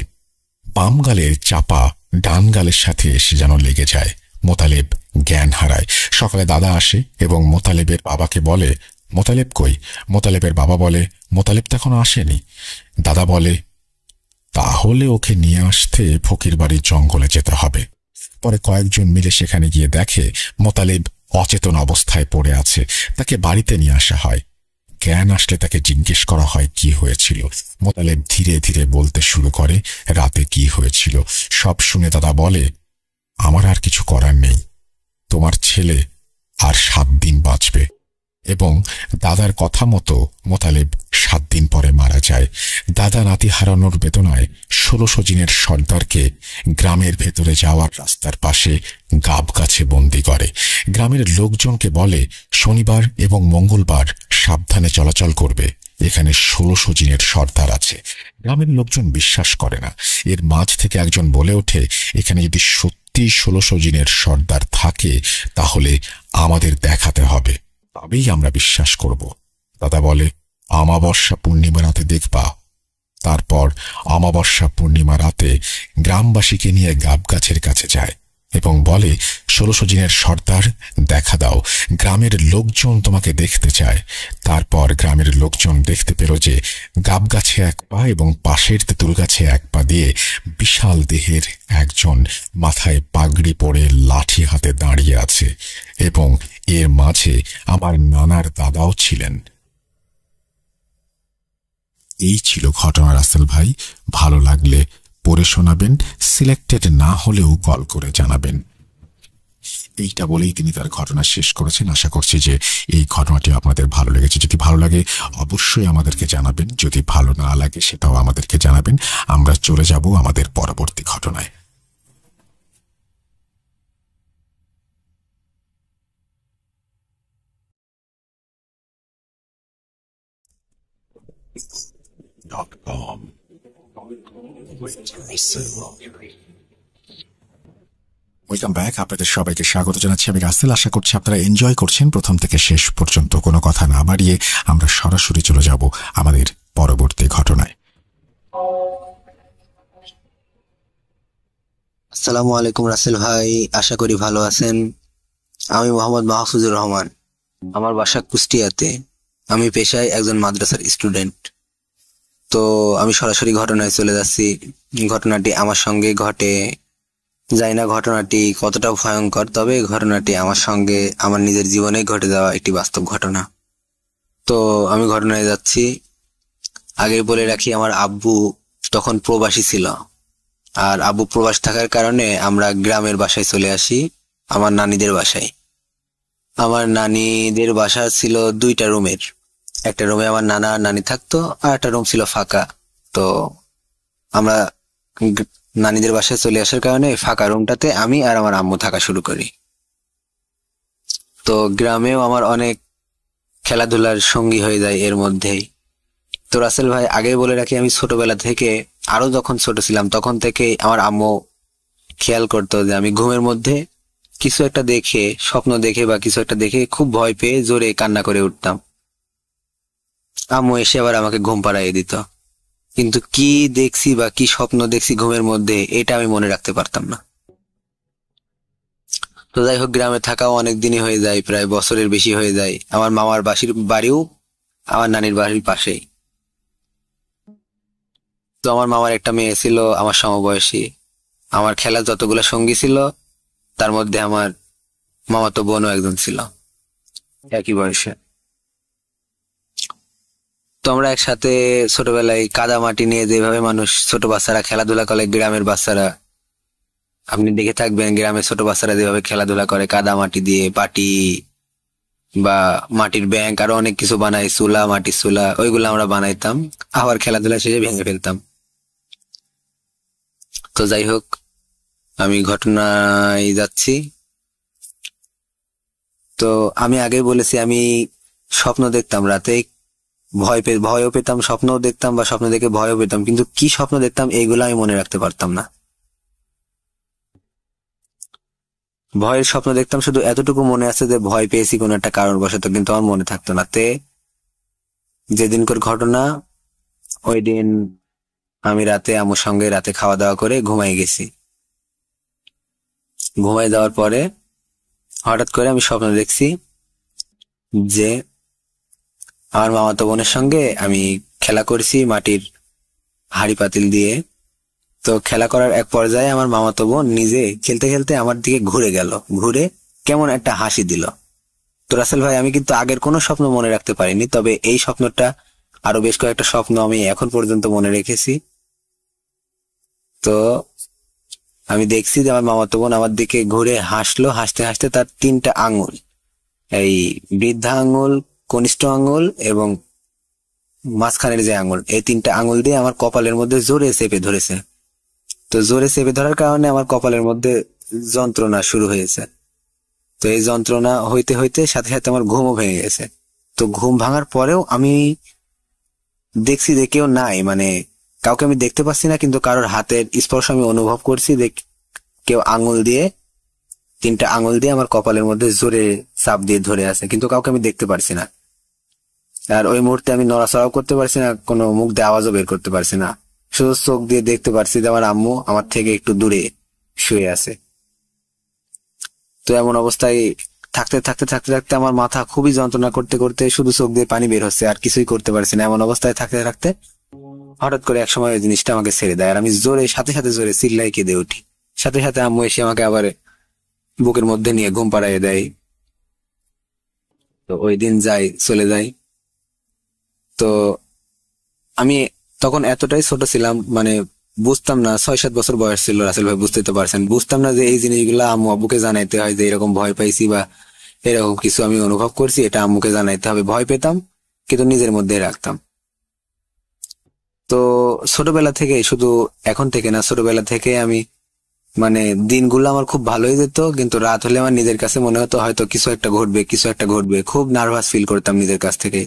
বাম গালের চাপা ডান গালের সাথে এসে যেন লেগে যায়। মোতালেব জ্ঞান হারায়। সকালে দাদা আসে এবং মোতালেবের বাবাকে বলে, মোতালেব কই? মোতালেবের বাবা বলে, মোতালেব তো এখনো আসেনি। দাদা বলে, তাহলে ওকে নিয়ে আসতে ফকির বাড়ির জঙ্গলে যেতে হবে। পরে কয়েকজন মিলে সেখানে গিয়ে দেখে মোতালেব অচেতন অবস্থায় পড়ে আছে। তাকে বাড়িতে নিয়ে আসা হয়। জ্ঞান আসলে তাকে জিজ্ঞেস করা হয় কি হয়েছিল। মোতালেব ধীরে ধীরে বলতে শুরু করে রাতে কি হয়েছিল। সব শুনে দাদা বলে, আমার আর কিছু করার নেই, তোমার ছেলে আর 7 দিন বাঁচবে। এবং দাদার কথা মতো মোতালেব 7 দিন পরে মারা যায়। দাদা নাতি হারানোর বেদনায় 1600 জিনের সর্দারকে গ্রামের ভেতরে যাওয়ার রাস্তার পাশে গাব গাছে বন্দি করে। গ্রামের লোকজনকে বলে, শনিবার এবং মঙ্গলবার সাবধানে চলাচল করবে, এখানে 1600 জিনের সর্দার আছে। গ্রামের লোকজন বিশ্বাস করে না। এর মাঝ থেকে একজন বলে ওঠে, এখানে যদি সত্যি 1600 জিনের সর্দার থাকে তাহলে আমাদের দেখাতে হবে, তবেই আমরা বিশ্বাস করব। দাদা বলে, অমাবস্যা পূর্ণিমা রাতে দেখবা। তারপর অমাবস্যা পূর্ণিমা রাতে গ্রামবাসীকে নিয়ে গাব গাছের কাছে যায় এবং বলে, 1600 জিনের সর্দার দেখা দাও, গ্রামের লোকজন তোমাকে দেখতে চায়। তারপর গ্রামের লোকজন দেখতে পেল যে গাব গাছে 1 পা এবং পাশের তেঁতুল গাছে 1 পা দিয়ে বিশাল দেহের একজন মাথায় পাগড়ি পরে লাঠি হাতে দাঁড়িয়ে আছে এবং এর মাঝে আমার নানার দাদাও ছিলেন। এই ছিল ঘটনা রাসেল ভাই। ভালো লাগলে পড়ে শোনাবেন, সিলেক্টেড না হলেও কল করে জানাবেন। এইটা বলেই তিনি তার ঘটনা শেষ করেছেন। আশা করছি যে এই ঘটনাটি আপনাদের ভালো লেগেছে। যদি ভালো লাগে অবশ্যই আমাদেরকে জানাবেন, যদি ভালো না লাগে সেটাও আমাদেরকে জানাবেন। আমরা চলে যাব আমাদের পরবর্তী ঘটনায়। Welcome back. আপনাদের সবাইকে স্বাগত জানাচ্ছি। আমি রাসেল। আশা করছি আপনারা এনজয় করছেন প্রথম থেকে শেষ পর্যন্ত। কোনো কথা না বাড়িয়ে আমরা সরাসরি চলে যাব আমাদের পরবর্তী ঘটনায়। আসসালামু আলাইকুম রাসেল ভাই, আশা করি ভালো আছেন। আমি মোহাম্মদ মাহফুজুর রহমান, আমার বাসা কুষ্টিয়াতে। আমি পেশায় একজন মাদ্রাসার স্টুডেন্ট। তো আমি সরাসরি ঘটনায় চলে যাচ্ছি। ঘটনাটি আমার সঙ্গে ঘটে, জানি না ঘটনাটি কতটা ভয়ঙ্কর, তবে ঘটনাটি আমার সঙ্গে আমার নিজের জীবনে ঘটে যাওয়া একটি বাস্তব ঘটনা। তো আমি ঘটনায় যাচ্ছি। আগে বলে রাখি, আমার আব্বু তখন প্রবাসী ছিল, আর আব্বু প্রবাস থাকার কারণে আমরা গ্রামের বাসায় চলে আসি, আমার নানিদের বাসায়। আমার নানিদের বাসা ছিল 2টা রুমের। একটা রুমে আমার নানা নানি থাকতো, আর একটা রুম ছিল ফাঁকা। তো আমরা নানিদের বাসায় চলে আসার কারণে ফাঁকা রুমটাতে আমি আর আমার আম্মু থাকা শুরু করি। তো গ্রামেও আমার অনেক খেলাধুলার সঙ্গী হয়ে যায় এর মধ্যেই। তো রাসেল ভাই, আগে বলে রাখি, আমি ছোটবেলা থেকে, আরো যখন ছোট ছিলাম তখন থেকে আমার আম্মু খেয়াল করতো যে আমি ঘুমের মধ্যে কিছু একটা দেখে, স্বপ্ন দেখে বা কিছু একটা দেখে খুব ভয় পেয়ে জোরে কান্না করে উঠতাম। আম্মু এসে আবার আমাকে ঘুম পাড়াইয়ে দিত, কিন্তু কি দেখছি বা কি স্বপ্ন দেখছি ঘুমের মধ্যে এটা আমি মনে রাখতে পারতাম না। তো যাই হোক, গ্রামে থাকাও অনেক দিনই হয়ে যায়, প্রায় বছরের বেশি হয়ে যায়। আমার মামার বাড়িও আমার নানির বাড়ির পাশেই। তো আমার মামার একটা মেয়ে ছিল আমার সমবয়সী। আমার খেলার যতগুলো সঙ্গী ছিল তার মধ্যে আমার মামাতো বোনও একজন ছিল একই বয়সে। তো আমরা একসাথে ছোটবেলায় কাদা মাটি নিয়ে যেভাবে মানুষ ছোট বাচ্চারা খেলাধুলা করে, গ্রামের বাচ্চারা আপনি দেখে থাকবেন, গ্রামের ছোট বাচ্চারা যেভাবে খেলাধুলা করে কাদা মাটি দিয়ে, পাটি বা মাটির ব্যাংক আরো অনেক কিছু বানাই, চুলা, মাটির চুলা, ওইগুলো আমরা বানাইতাম, আবার খেলাধুলা শেষে ভেঙে ফেলতাম। তো যাই হোক, আমি ঘটনায় যাচ্ছি। তো আমি আগেই বলেছি আমি স্বপ্ন দেখতাম রাতে, ভয়ও পেতাম, স্বপ্নও দেখতাম বা স্বপ্ন দেখে ভয়ও পেতাম, কিন্তু কি স্বপ্ন দেখতাম এইগুলো আমি মনে রাখতে পারতাম না। ভয়ের স্বপ্ন দেখতাম শুধু এতটুকু মনে আছে যে ভয় পেয়েছি কোন একটা কারণবশত, কিন্তু আমার মনে থাকতো না। যেদিনকার ঘটনা, ওই দিন আমি রাতে আমার সঙ্গে রাতে খাওয়া দাওয়া করে ঘুমাই গেছি। ঘুমাই যাওয়ার পরে হঠাৎ করে আমি স্বপ্ন দেখছি যে আমার মামাতো বোনের সঙ্গে আমি খেলা করছি মাটির হাঁড়ি পাতিল দিয়ে। তো খেলা করার এক পর্যায়ে আমার মামাতো বোন নিজে খেলতে খেলতে আমার দিকে ঘুরে গেল, ঘুরে কেমন একটা হাসি দিল। তো রাসেল ভাই, আমি কিন্তু আগের কোনো স্বপ্ন মনে রাখতে পারিনি, তবে এই স্বপ্নটা, আরো বেশ কয়েকটা স্বপ্ন আমি এখন পর্যন্ত মনে রেখেছি। তো আমি দেখছি যে আমার মামাতো বোন আমার দিকে ঘুরে হাসলো, হাসতে হাসতে তার 3টা আঙুল, এই বৃদ্ধা আঙুল, কনিষ্ঠ আঙুল এবং মাঝখানের যে আঙুল, এই 3টা আঙুল দিয়ে আমার কপালের মধ্যে জোরে চেপে ধরেছে। তো জোরে চেপে ধরার কারণে আমার কপালের মধ্যে যন্ত্রণা শুরু হয়েছে। তো এই যন্ত্রণা হইতে হইতে সাথে সাথে আমার ঘুমও ভেঙে গেছে। তো ঘুম ভাঙার পরেও আমি দেখছি যে কেউ নাই, মানে কাউকে আমি দেখতে পাচ্ছি না, কিন্তু কারোর হাতের স্পর্শ আমি অনুভব করছি যে কেউ 3টা আঙুল দিয়ে আমার কপালের মধ্যে জোরে চাপ দিয়ে ধরে আছে, কিন্তু কাউকে আমি দেখতে পারছি না। আর ওই মুহূর্তে আমি নড়াচড়াও করতে পারছি না, কোনো মুখ দিয়ে আওয়াজও বের করতে পারছি না, শুধু চোখ দিয়ে দেখতে পারছি যে আমার আম্মু আমার থেকে একটু দূরে শুয়ে আছে। তো এমন অবস্থায় থাকতে থাকতে থাকতে থাকতে আমার মাথা খুবই যন্ত্রণা করতে করতে শুধু চোখ দিয়ে পানি বের হচ্ছে, আর কিছুই করতে পারছি না। এমন অবস্থায় থাকতে থাকতে হঠাৎ করে এক সময় ওই জিনিসটা আমাকে ছেড়ে দেয়, আর আমি সাথে সাথে জোরে চিল্লাই কেঁদে উঠি। সাথে সাথে আম্মু এসে আমাকে আবার বুকের মধ্যে নিয়ে ঘুম পাড়াইয়ে দেয়। তো ওই দিন চলে যাই। তো আমি তখন এতটাই ছোট ছিলাম, মানে বুঝতাম না, 6-7 বছর বয়স ছিল রাসেল ভাই, বুঝতে তো পারছেন, বুঝতাম না যে এই জিনিসগুলা আম্মু আব্বুকে জানাইতে হয় যে এরকম ভয় পাইছি বা এরকম কিছু আমি অনুভব করছি, এটা আম্মুকে জানাইতে হবে। ভয় পেতাম কিন্তু নিজের মধ্যে রাখতাম। তো ছোটবেলা থেকে, শুধু এখন থেকে না, ছোটবেলা থেকে আমি, মানে দিনগুলো আমার খুব ভালোই যেত, কিন্তু রাত হলে আমার নিজের কাছে মনে হতো হয়তো কিছু একটা ঘটবে, কিছু একটা ঘটবে। খুব নার্ভাস ফিল করতাম নিজের কাছ থেকে।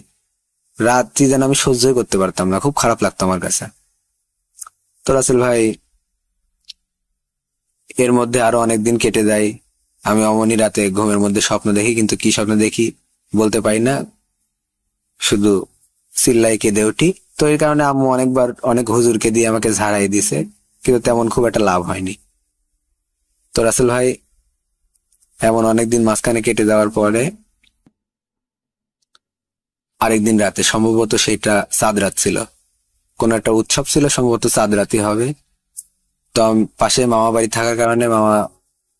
রাত্রি যেন আমি সহ্যই করতে পারতাম না, খুব খারাপ লাগতো আমার কাছে। তো রাসেল ভাই, এর মধ্যে আরো অনেক দিন কেটে যায়। আমি অমনি রাতে ঘুমের মধ্যে স্বপ্ন দেখি, কিন্তু কি স্বপ্ন দেখি বলতে পারি না, শুধু চিল্লাই কেঁদে উঠি। তো এর কারণে আম্মু অনেকবার অনেক হুজুরকে দিয়ে আমাকে ঝাড়াই দিছে, কিন্তু তেমন খুব একটা লাভ হয়নি। তো রাসেল ভাই, এমন অনেকদিন মাঝখানে কেটে যাওয়ার পরে আরেকদিন রাতে, সম্ভবত সেটা চাঁদ রাত ছিল, কোন একটা উৎসব ছিল, সম্ভবত চাঁদ রাতই হবে। তো পাশে মামা বাড়ি থাকার কারণে মামা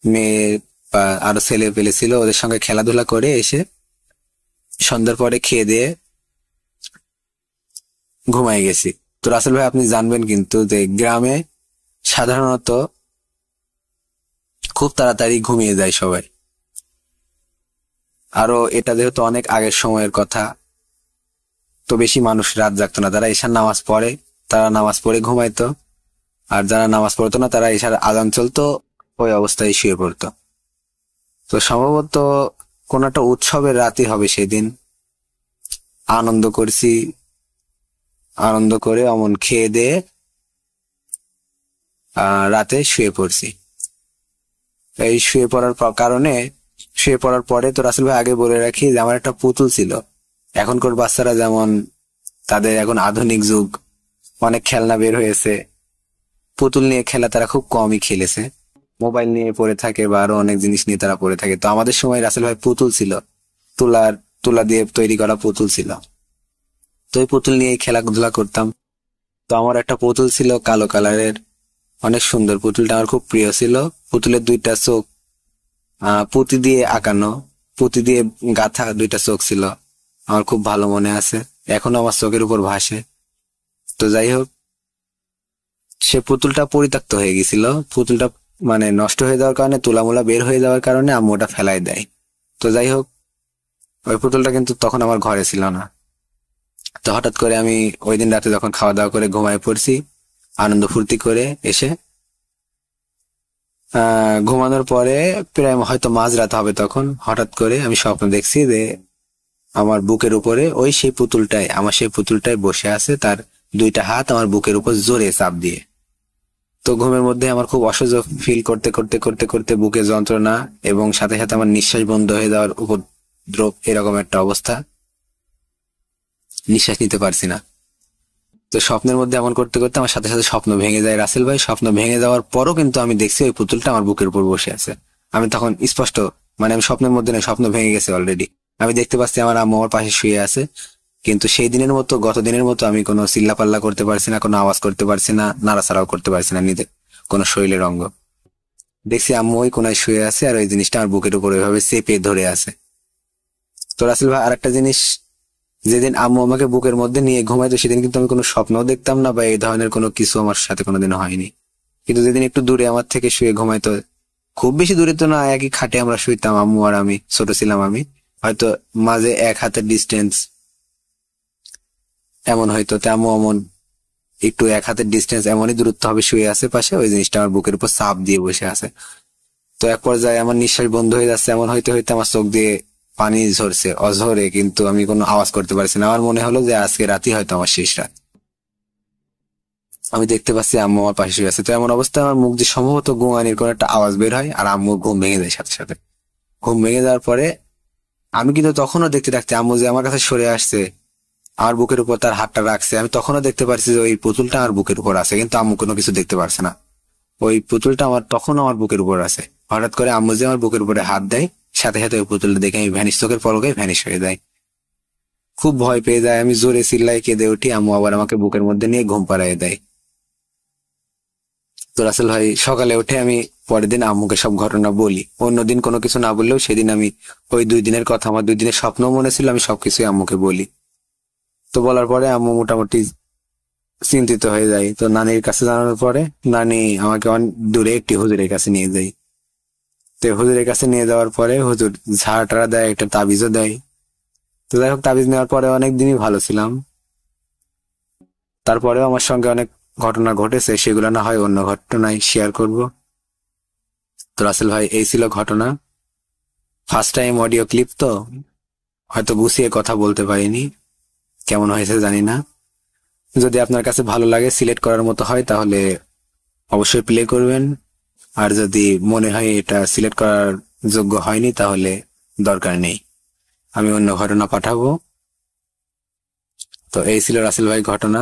মেয়ে বা আরো ছেলে পেলে ছিল, ওদের সঙ্গে খেলাধুলা করে এসে সন্ধ্যার পরে খেয়ে দিয়ে ঘুমাই গেছি। তো রাসেল ভাই, আপনি জানবেন কিন্তু যে গ্রামে সাধারণত খুব তাড়াতাড়ি ঘুমিয়ে যায় সবাই। আরো এটা যেহেতু অনেক আগের সময়ের কথা, তো বেশি মানুষ রাত জাগতো না। যারা ঈশার নামাজ পড়ে তারা নামাজ পড়ে ঘুমাইতো, আর যারা নামাজ পড়তো না তারা ঈশার আজান চলতো ওই অবস্থায় শুয়ে পড়তো। তো সম্ভবত কোন একটা উৎসবের রাতই হবে সেদিন। আনন্দ করছি, আনন্দ করে অমন খেয়ে দিয়ে রাতে শুয়ে পড়ছি। এই শুয়ে পড়ার পরে তো রাসেল ভাই আগে বলে রাখি যে আমার একটা পুতুল ছিল। এখনকার বাচ্চারা যেমন, তাদের এখন আধুনিক যুগ, অনেক খেলনা বের হয়েছে, পুতুল নিয়ে খেলা তারা খুব কমই খেলেছে, মোবাইল নিয়ে পড়ে থাকে বা আরো অনেক জিনিস নিয়ে তারা পড়ে থাকে। তো আমাদের সময় রাসেল ভাই পুতুল ছিল, তুলা দিয়ে তৈরি করা পুতুল ছিল। তো ওই পুতুল নিয়ে খেলাধুলা করতাম। তো আমার একটা পুতুল ছিল কালো কালারের, অনেক সুন্দর, পুতুলটা আমার খুব প্রিয় ছিল। পুতুলের 2টা চোখ পুঁতি দিয়ে আঁকানো, পুঁতি দিয়ে গাঁথা 2টা চোখ ছিল, আমার খুব ভালো মনে আছে, এখনো আমার চোখের উপর ভাসে। তো যাই হোক, সে পুতুলটা পরিত্যক্ত হয়ে গেছিল, পুতুলটা মানে নষ্ট হয়ে যাওয়ার কারণে, তুলামুলা বের হয়ে যাওয়ার কারণে আম্মু ওটা ফেলাই দেয়। তো যাই হোক, ওই পুতুলটা কিন্তু তখন আমার ঘরে ছিল না। তো হঠাৎ করে আমি ওই দিন রাতে যখন খাওয়া দাওয়া করে ঘুমায় পড়ছি, আনন্দ ফুর্তি করে এসে ঘুমানোর পরে প্রায় হয়তো মাঝরাত হবে, তখন হঠাৎ করে আমি স্বপ্ন দেখছি যে আমার বুকের উপরে সেই পুতুলটাই বসে আছে, তার 2টা হাত আমার বুকের উপর জোরে চাপ দিয়ে। তো ঘুমের মধ্যে আমার খুব অসহ্য ফিল করতে করতে করতে করতে বুকে যন্ত্রণা এবং সাথে সাথে আমার নিঃশ্বাস বন্ধ হয়ে যাওয়ার উপদ্রব, এরকম একটা অবস্থা, নিঃশ্বাস নিতে পারছি না। তো স্বপ্নের মধ্যে এমন করতে করতে আমার সাথে সাথে স্বপ্ন ভেঙে যায় রাসেল ভাই। স্বপ্ন ভেঙে যাওয়ার পরও কিন্তু আমি দেখছি ওই পুতুলটা আমার বুকের উপর বসে আছে। আমি তখন স্পষ্ট, মানে আমি স্বপ্নের মধ্যে নয়, স্বপ্ন ভেঙে গেছে অলরেডি, আমি দেখতে পাচ্ছি আমার আম্মু আমার পাশে শুয়ে আছে। কিন্তু সেই দিনের মতো, গত দিনের মতো আমি কোনো চিল্লাপাল্লা করতে পারছি না, কোনো আওয়াজ করতে পারছি না, নাড়াচাড়াও করতে পারছি না নিজে কোনো শরীরের অঙ্গ। দেখছি আম্মু ওই কোনায় শুয়ে আছে আর ওই জিনিসটা আমার বুকের উপর ওইভাবে চেপে ধরে আছে। তো রাসেল ভাই, আরেকটা জিনিস, যেদিন আম্মু আমাকে বুকের মধ্যে নিয়ে ঘুমাইতো সেদিন কিন্তু আমি কোনো স্বপ্নও দেখতাম না বা এই ধরনের কোনো কিছু আমার সাথে কোনোদিনও হয়নি। কিন্তু যেদিন একটু দূরে আমার থেকে শুয়ে ঘুমাইতো, খুব বেশি দূরে তো না, একই খাটে আমরা শুইতাম আম্মু আর আমি, ছোট ছিলাম আমি, হয়তো মাঝে 1 হাতের ডিস্টেন্স এমন হয়তো, তেমন এমন একটু 1 হাতের ডিস্টেন্স এমনই দূরত্ব হবে, শুয়ে আছে পাশে, ওই জিনিসটা আমার বুকের উপর চাপ দিয়ে বসে আছে। তো এক পর্যায়ে আমার নিঃশ্বাস বন্ধ হয়ে যাচ্ছে, এমন হইতে হইতে আমার চোখ দিয়ে পানি ঝরছে অঝরে, কিন্তু আমি কোনো আওয়াজ করতে পারছি না। আমার মনে হলো যে আজকে রাতই হয়তো আমার শেষ রাত। আমি দেখতে পাচ্ছি আম্মু আমার পাশে শুয়ে আছে। তো এমন অবস্থায় আমার মুখ দিয়ে সম্ভবত গোঙানির কোনো একটা আওয়াজ বের হয় আর আম্মু ঘুম ভেঙে যায় সাথে সাথে। ঘুম ভেঙে যাওয়ার পরে আমি কিন্তু তখনও দেখতে থাকতে আম্মু যে আমার কাছে সরে আসছে, আমার বুকের উপর তার হাতটা রাখছে, আমি তখনও দেখতে পারছি যে ওই পুতুলটা আমার বুকের উপর আছে, কিন্তু আম্মু কোনো কিছু দেখতে পারছে না। ওই পুতুলটা তখনও আমার বুকের উপর আছে। হঠাৎ করে আম্মু যে আমার বুকের উপরে হাত দেয়, সাথে সাথে ওই পুতুলটা দেখে আমি চোখের পলকে ভ্যানিশ হয়ে যায়। খুব ভয় পেয়ে যায়, আমি জোরে চিল্লাই কেঁদে উঠি, আম্মু আবার আমাকে বুকের মধ্যে নিয়ে ঘুম পাড়িয়ে দেয়। তো রাসেল ভাই, সকালে উঠে আমি পরের দিন আম্মুকে সব ঘটনা বলি, অন্যদিন কোনো কিছু না বললেও সেদিন আমি ওই 2 দিনের কথা, আমার 2 দিনের স্বপ্ন মনে ছিল, আমি সবকিছুই আম্মুকে বলি। তো বলার পরে আম্মু মোটামুটি চিন্তিত হয়ে যায়। তো নানির কাছে জানানোর পরে নানি আমাকে অনেক দূরে একটি হুজুরের কাছে নিয়ে যায়। তো হুজুরের কাছে নিয়ে যাওয়ার পরে হুজুর ঝাড় টাড়া দেয়, একটা তাবিজও দেয়। তো যাই হোক, তাবিজ নেওয়ার পরে অনেকদিনই ভালো ছিলাম। তারপরেও আমার সঙ্গে অনেক ঘটনা ঘটেছে, সেগুলো না হয় অন্য ঘটনায় শেয়ার করব। তো রাসেল ভাই, এই ছিল ঘটনা। ফার্স্ট টাইম অডিও ক্লিপ, তো হয়তো গুছিয়ে কথা বলতে পারিনি, কেমন হয়েছে জানি না। যদি আপনার কাছে ভালো লাগে, সিলেক্ট করার মতো হয়, তাহলে অবশ্যই প্লে করবেন। আর যদি মনে হয় এটা সিলেক্ট করার যোগ্য হয়নি, তাহলে দরকার নেই, আমি অন্য ঘটনা পাঠাবো। তো এই ছিল রাসেল ভাই ঘটনা।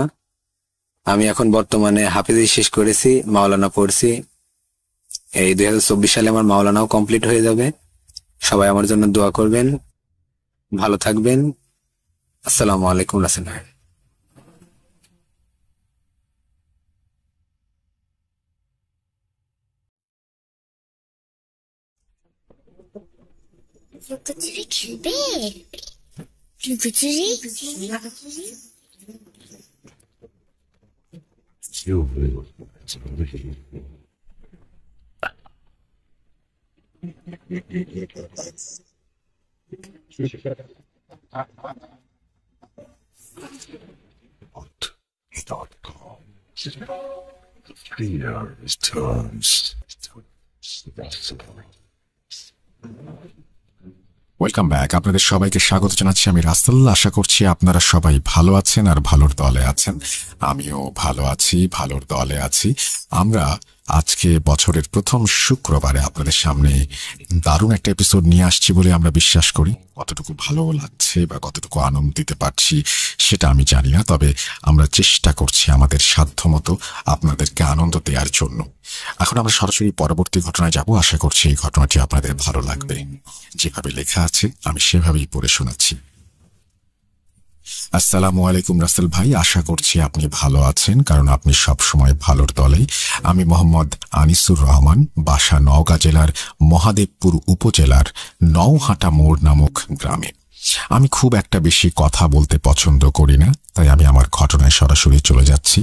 আমি এখন বর্তমানে হাফেজি শেষ করেছি, মাওলানা পড়ছি। এই 2024 সালে আমার মাওলানাও কমপ্লিট হয়ে যাবে। সবাই আমার জন্য দোয়া করবেন, ভালো থাকবেন। আসসালামু আলাইকুম রাসেল ভাই। লুকোচুরি খেলবে? লুকোচুরি? Fear returns. Welcome back. আপনাদের সবাইকে স্বাগত জানাচ্ছি আমি রাসেল। আশা করছি আপনারা সবাই ভালো আছেন আর ভালোর দলে আছেন। আমিও ভালো আছি, ভালোর দলে আছি। আমরা আজকে বছরের প্রথম শুক্রবারে আপনাদের সামনে দারুণ একটা এপিসোড নিয়ে আসছি বলে আমরা বিশ্বাস করি। কতটুকু ভালো লাগছে বা কতটুকু আনন্দ দিতে পারছি সেটা আমি জানি না, তবে আমরা চেষ্টা করছি আমাদের সাধ্যমতো আপনাদেরকে আনন্দ দেওয়ার জন্য। এখন আমরা সরাসরি পরবর্তী ঘটনায় যাব। আশা করছি এই ঘটনাটি আপনাদের ভালো লাগবে। যেভাবে লেখা আছে আমি সেভাবেই পড়ে শোনাচ্ছি। আসসালামু আলাইকুম রাসেল ভাই, আশা করছি আপনি ভালো আছেন, কারণ আপনি সব সময় ভালোর দলেই। আমি মোহাম্মদ আনিসুর রহমান, বাসা নওগাঁ জেলার মহাদেবপুর উপজেলার নওহাটা মোড় নামক গ্রামে। আমি খুব একটা বেশি কথা বলতে পছন্দ করি না, তাই আমি আমার ঘটনায় সরাসরি চলে যাচ্ছি।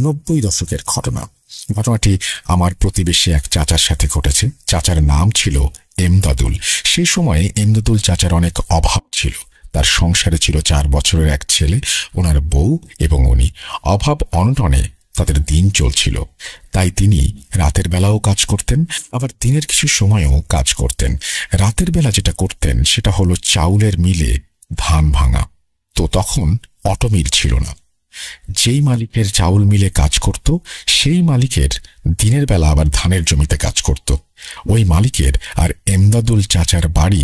90 দশকের ঘটনা। ঘটনাটি আমার প্রতিবেশী এক চাচার সাথে ঘটেছে। চাচার নাম ছিল এমদাদুল। সেই সময়ে এমদাদুল চাচার অনেক অভাব ছিল। তার সংসারে ছিল 4 বছরের এক ছেলে, ওনার বউ এবং উনি। অভাব অনটনে তাদের দিন চলছিল, তাই তিনি রাতের বেলাও কাজ করতেন, আবার দিনের কিছু সময়েও কাজ করতেন। রাতের বেলা যেটা করতেন সেটা হলো চাউলের মিলে ধান ভাঙা। তো তখন অটোমিল ছিল না। যেই মালিকের চাউল মিলে কাজ করত সেই মালিকের দিনের বেলা আবার ধানের জমিতে কাজ করত। ওই মালিকের আর এমদাদুল চাচার বাড়ি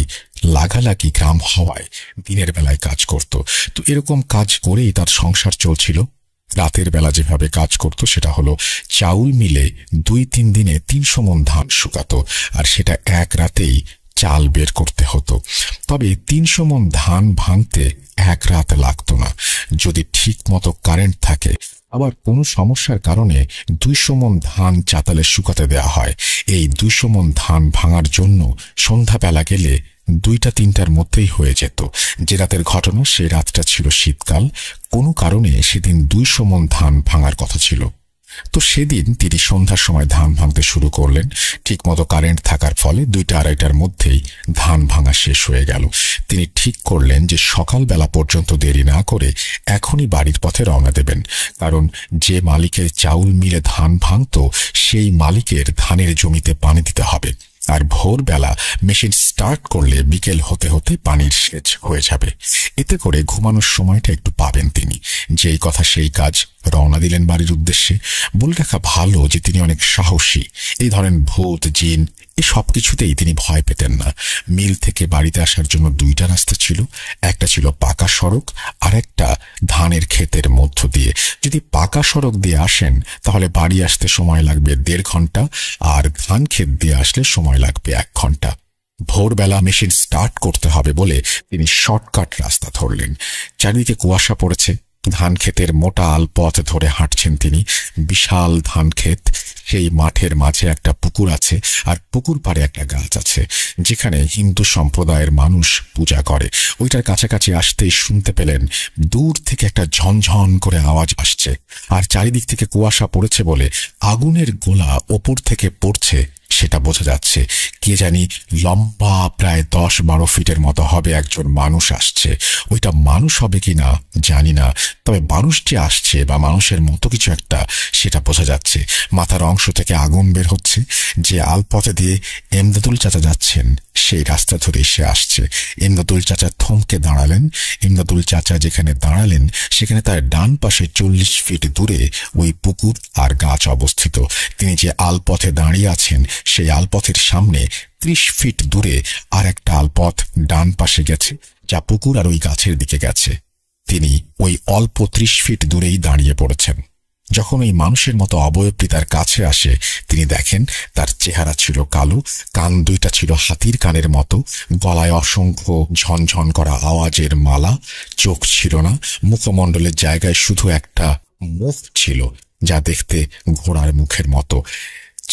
লাগালাগি গ্রাম হওয়ায় দিনের বেলায় কাজ করত। তো এরকম কাজ করেই তার সংসার চলছিল। রাতের বেলা যেভাবে কাজ করত সেটা হলো চাউল মিলে 2-3 দিনে 300 মণ ধান শুকাতো, আর সেটা এক রাতেই চাল বের করতে হতো। তবে 300 মণ ধান ভাঙতে এক রাত লাগতো না, যদি ঠিক মতো কারেন্ট থাকে। আবার কোনো সমস্যার কারণে 200 মণ ধান চাতালে শুকাতে দেওয়া হয়। এই 200 মণ ধান ভাঙার জন্য সন্ধ্যাবেলা গেলে 2টা-3টার মধ্যেই হয়ে যেত। যে রাতের ঘটনা, সেই রাতটা ছিল শীতকাল। কোনো কারণে সেদিন 200 মণ ধান ভাঙার কথা ছিল। তো সেদিন তিনি সন্ধ্যার সময় ধান ভাঙতে শুরু করলেন। ঠিক মতো কারেন্ট থাকার ফলে 2টা-2:30টার মধ্যেই ধান ভাঙা শেষ হয়ে গেল। তিনি ঠিক করলেন যে সকালবেলা পর্যন্ত দেরি না করে এখনই বাড়ির পথে রওনা দেবেন, কারণ যে মালিকের চাউল মিলে ধান ভাঙত সেই মালিকের ধানের জমিতে পানি দিতে হবে। আর ভোরবেলা মেশিন স্টার্ট করলে বিকেল হতে হতে পানির সেচ হয়ে যাবে। এতে করে ঘুমানোর সময়টা একটু পাবেন তিনি। যেই কথা সেই কাজ, রওনা দিলেন বাড়ির উদ্দেশ্যে। বলে রাখা ভালো যে তিনি অনেক সাহসী। এই ধরেন ভূত, জিন এ সব কিছুতেই তিনি ভয় পেতেন না। মিল থেকে বাড়িতে আসার জন্য 2টা রাস্তা ছিল। একটা ছিল পাকা সড়ক, আর একটা ধানের ক্ষেতের মধ্য দিয়ে। যদি পাকা সড়ক দিয়ে আসেন তাহলে বাড়ি আসতে সময় লাগবে 1.5 ঘন্টা, আর ধান ক্ষেত দিয়ে আসলে সময় লাগবে 1 ঘন্টা। ভোরবেলা মেশিন স্টার্ট করতে হবে বলে তিনি শর্টকাট রাস্তা ধরলেন। চারিদিকে কুয়াশা পড়েছে। ধান ক্ষেতের মোটা আলপথ ধরে হাঁটছেন তিনি। বিশাল ধান ক্ষেত, সেই মাঠের মাঝে একটা পুকুর আছে, আর পুকুর পাড়ে একটা গাছ আছে যেখানে হিন্দু সম্প্রদায়ের মানুষ পূজা করে। ওইটার কাছাকাছি আসতেই শুনতে পেলেন দূর থেকে একটা ঝনঝন করে আওয়াজ আসছে, আর চারিদিক থেকে কুয়াশা পড়েছে বলে আগুনের গোলা ওপর থেকে পড়ছে সেটা বোঝা যাচ্ছে। কে জানি লম্বা প্রায় 10-12 ফিটের মতো হবে একজন মানুষ আসছে। ওইটা মানুষ হবে কিনা জানি না, তবে মানুষ যে আসছে বা মানুষের মতো কিছু একটা সেটা বোঝা যাচ্ছে। মাথার অংশ থেকে আগুন বের হচ্ছে। যে আলপথে দিয়ে এমদাদুল চাচা যাচ্ছেন সেই রাস্তা ধরে সে আসছে। এমদাদুল চাচা থমকে দাঁড়ালেন। এমদাদুল চাচা যেখানে দাঁড়ালেন সেখানে তার ডান পাশে 40 ফিট দূরে ওই পুকুর আর গাছ অবস্থিত। তিনি যে আলপথে দাঁড়িয়ে আছেন সেই আলপথের সামনে 30 ফিট দূরে আর একটা আলপথ ডান পাশে গেছে, যা পুকুর আর ওই গাছের দিকে গেছে। তিনি ওই অল্প 30 ফিট দূরেই দাঁড়িয়ে পড়েছেন। যখন ওই মানুষের মতো অবয়বটি তার কাছে আসে, তিনি দেখেন তার চেহারা ছিল কালো, কান 2টা ছিল হাতির কানের মতো, গলায় অসংখ্য ঝনঝন করা আওয়াজের মালা, চোখ ছিল না, মুখমণ্ডলের জায়গায় শুধু একটা মুখ ছিল যা দেখতে ঘোড়ার মুখের মতো।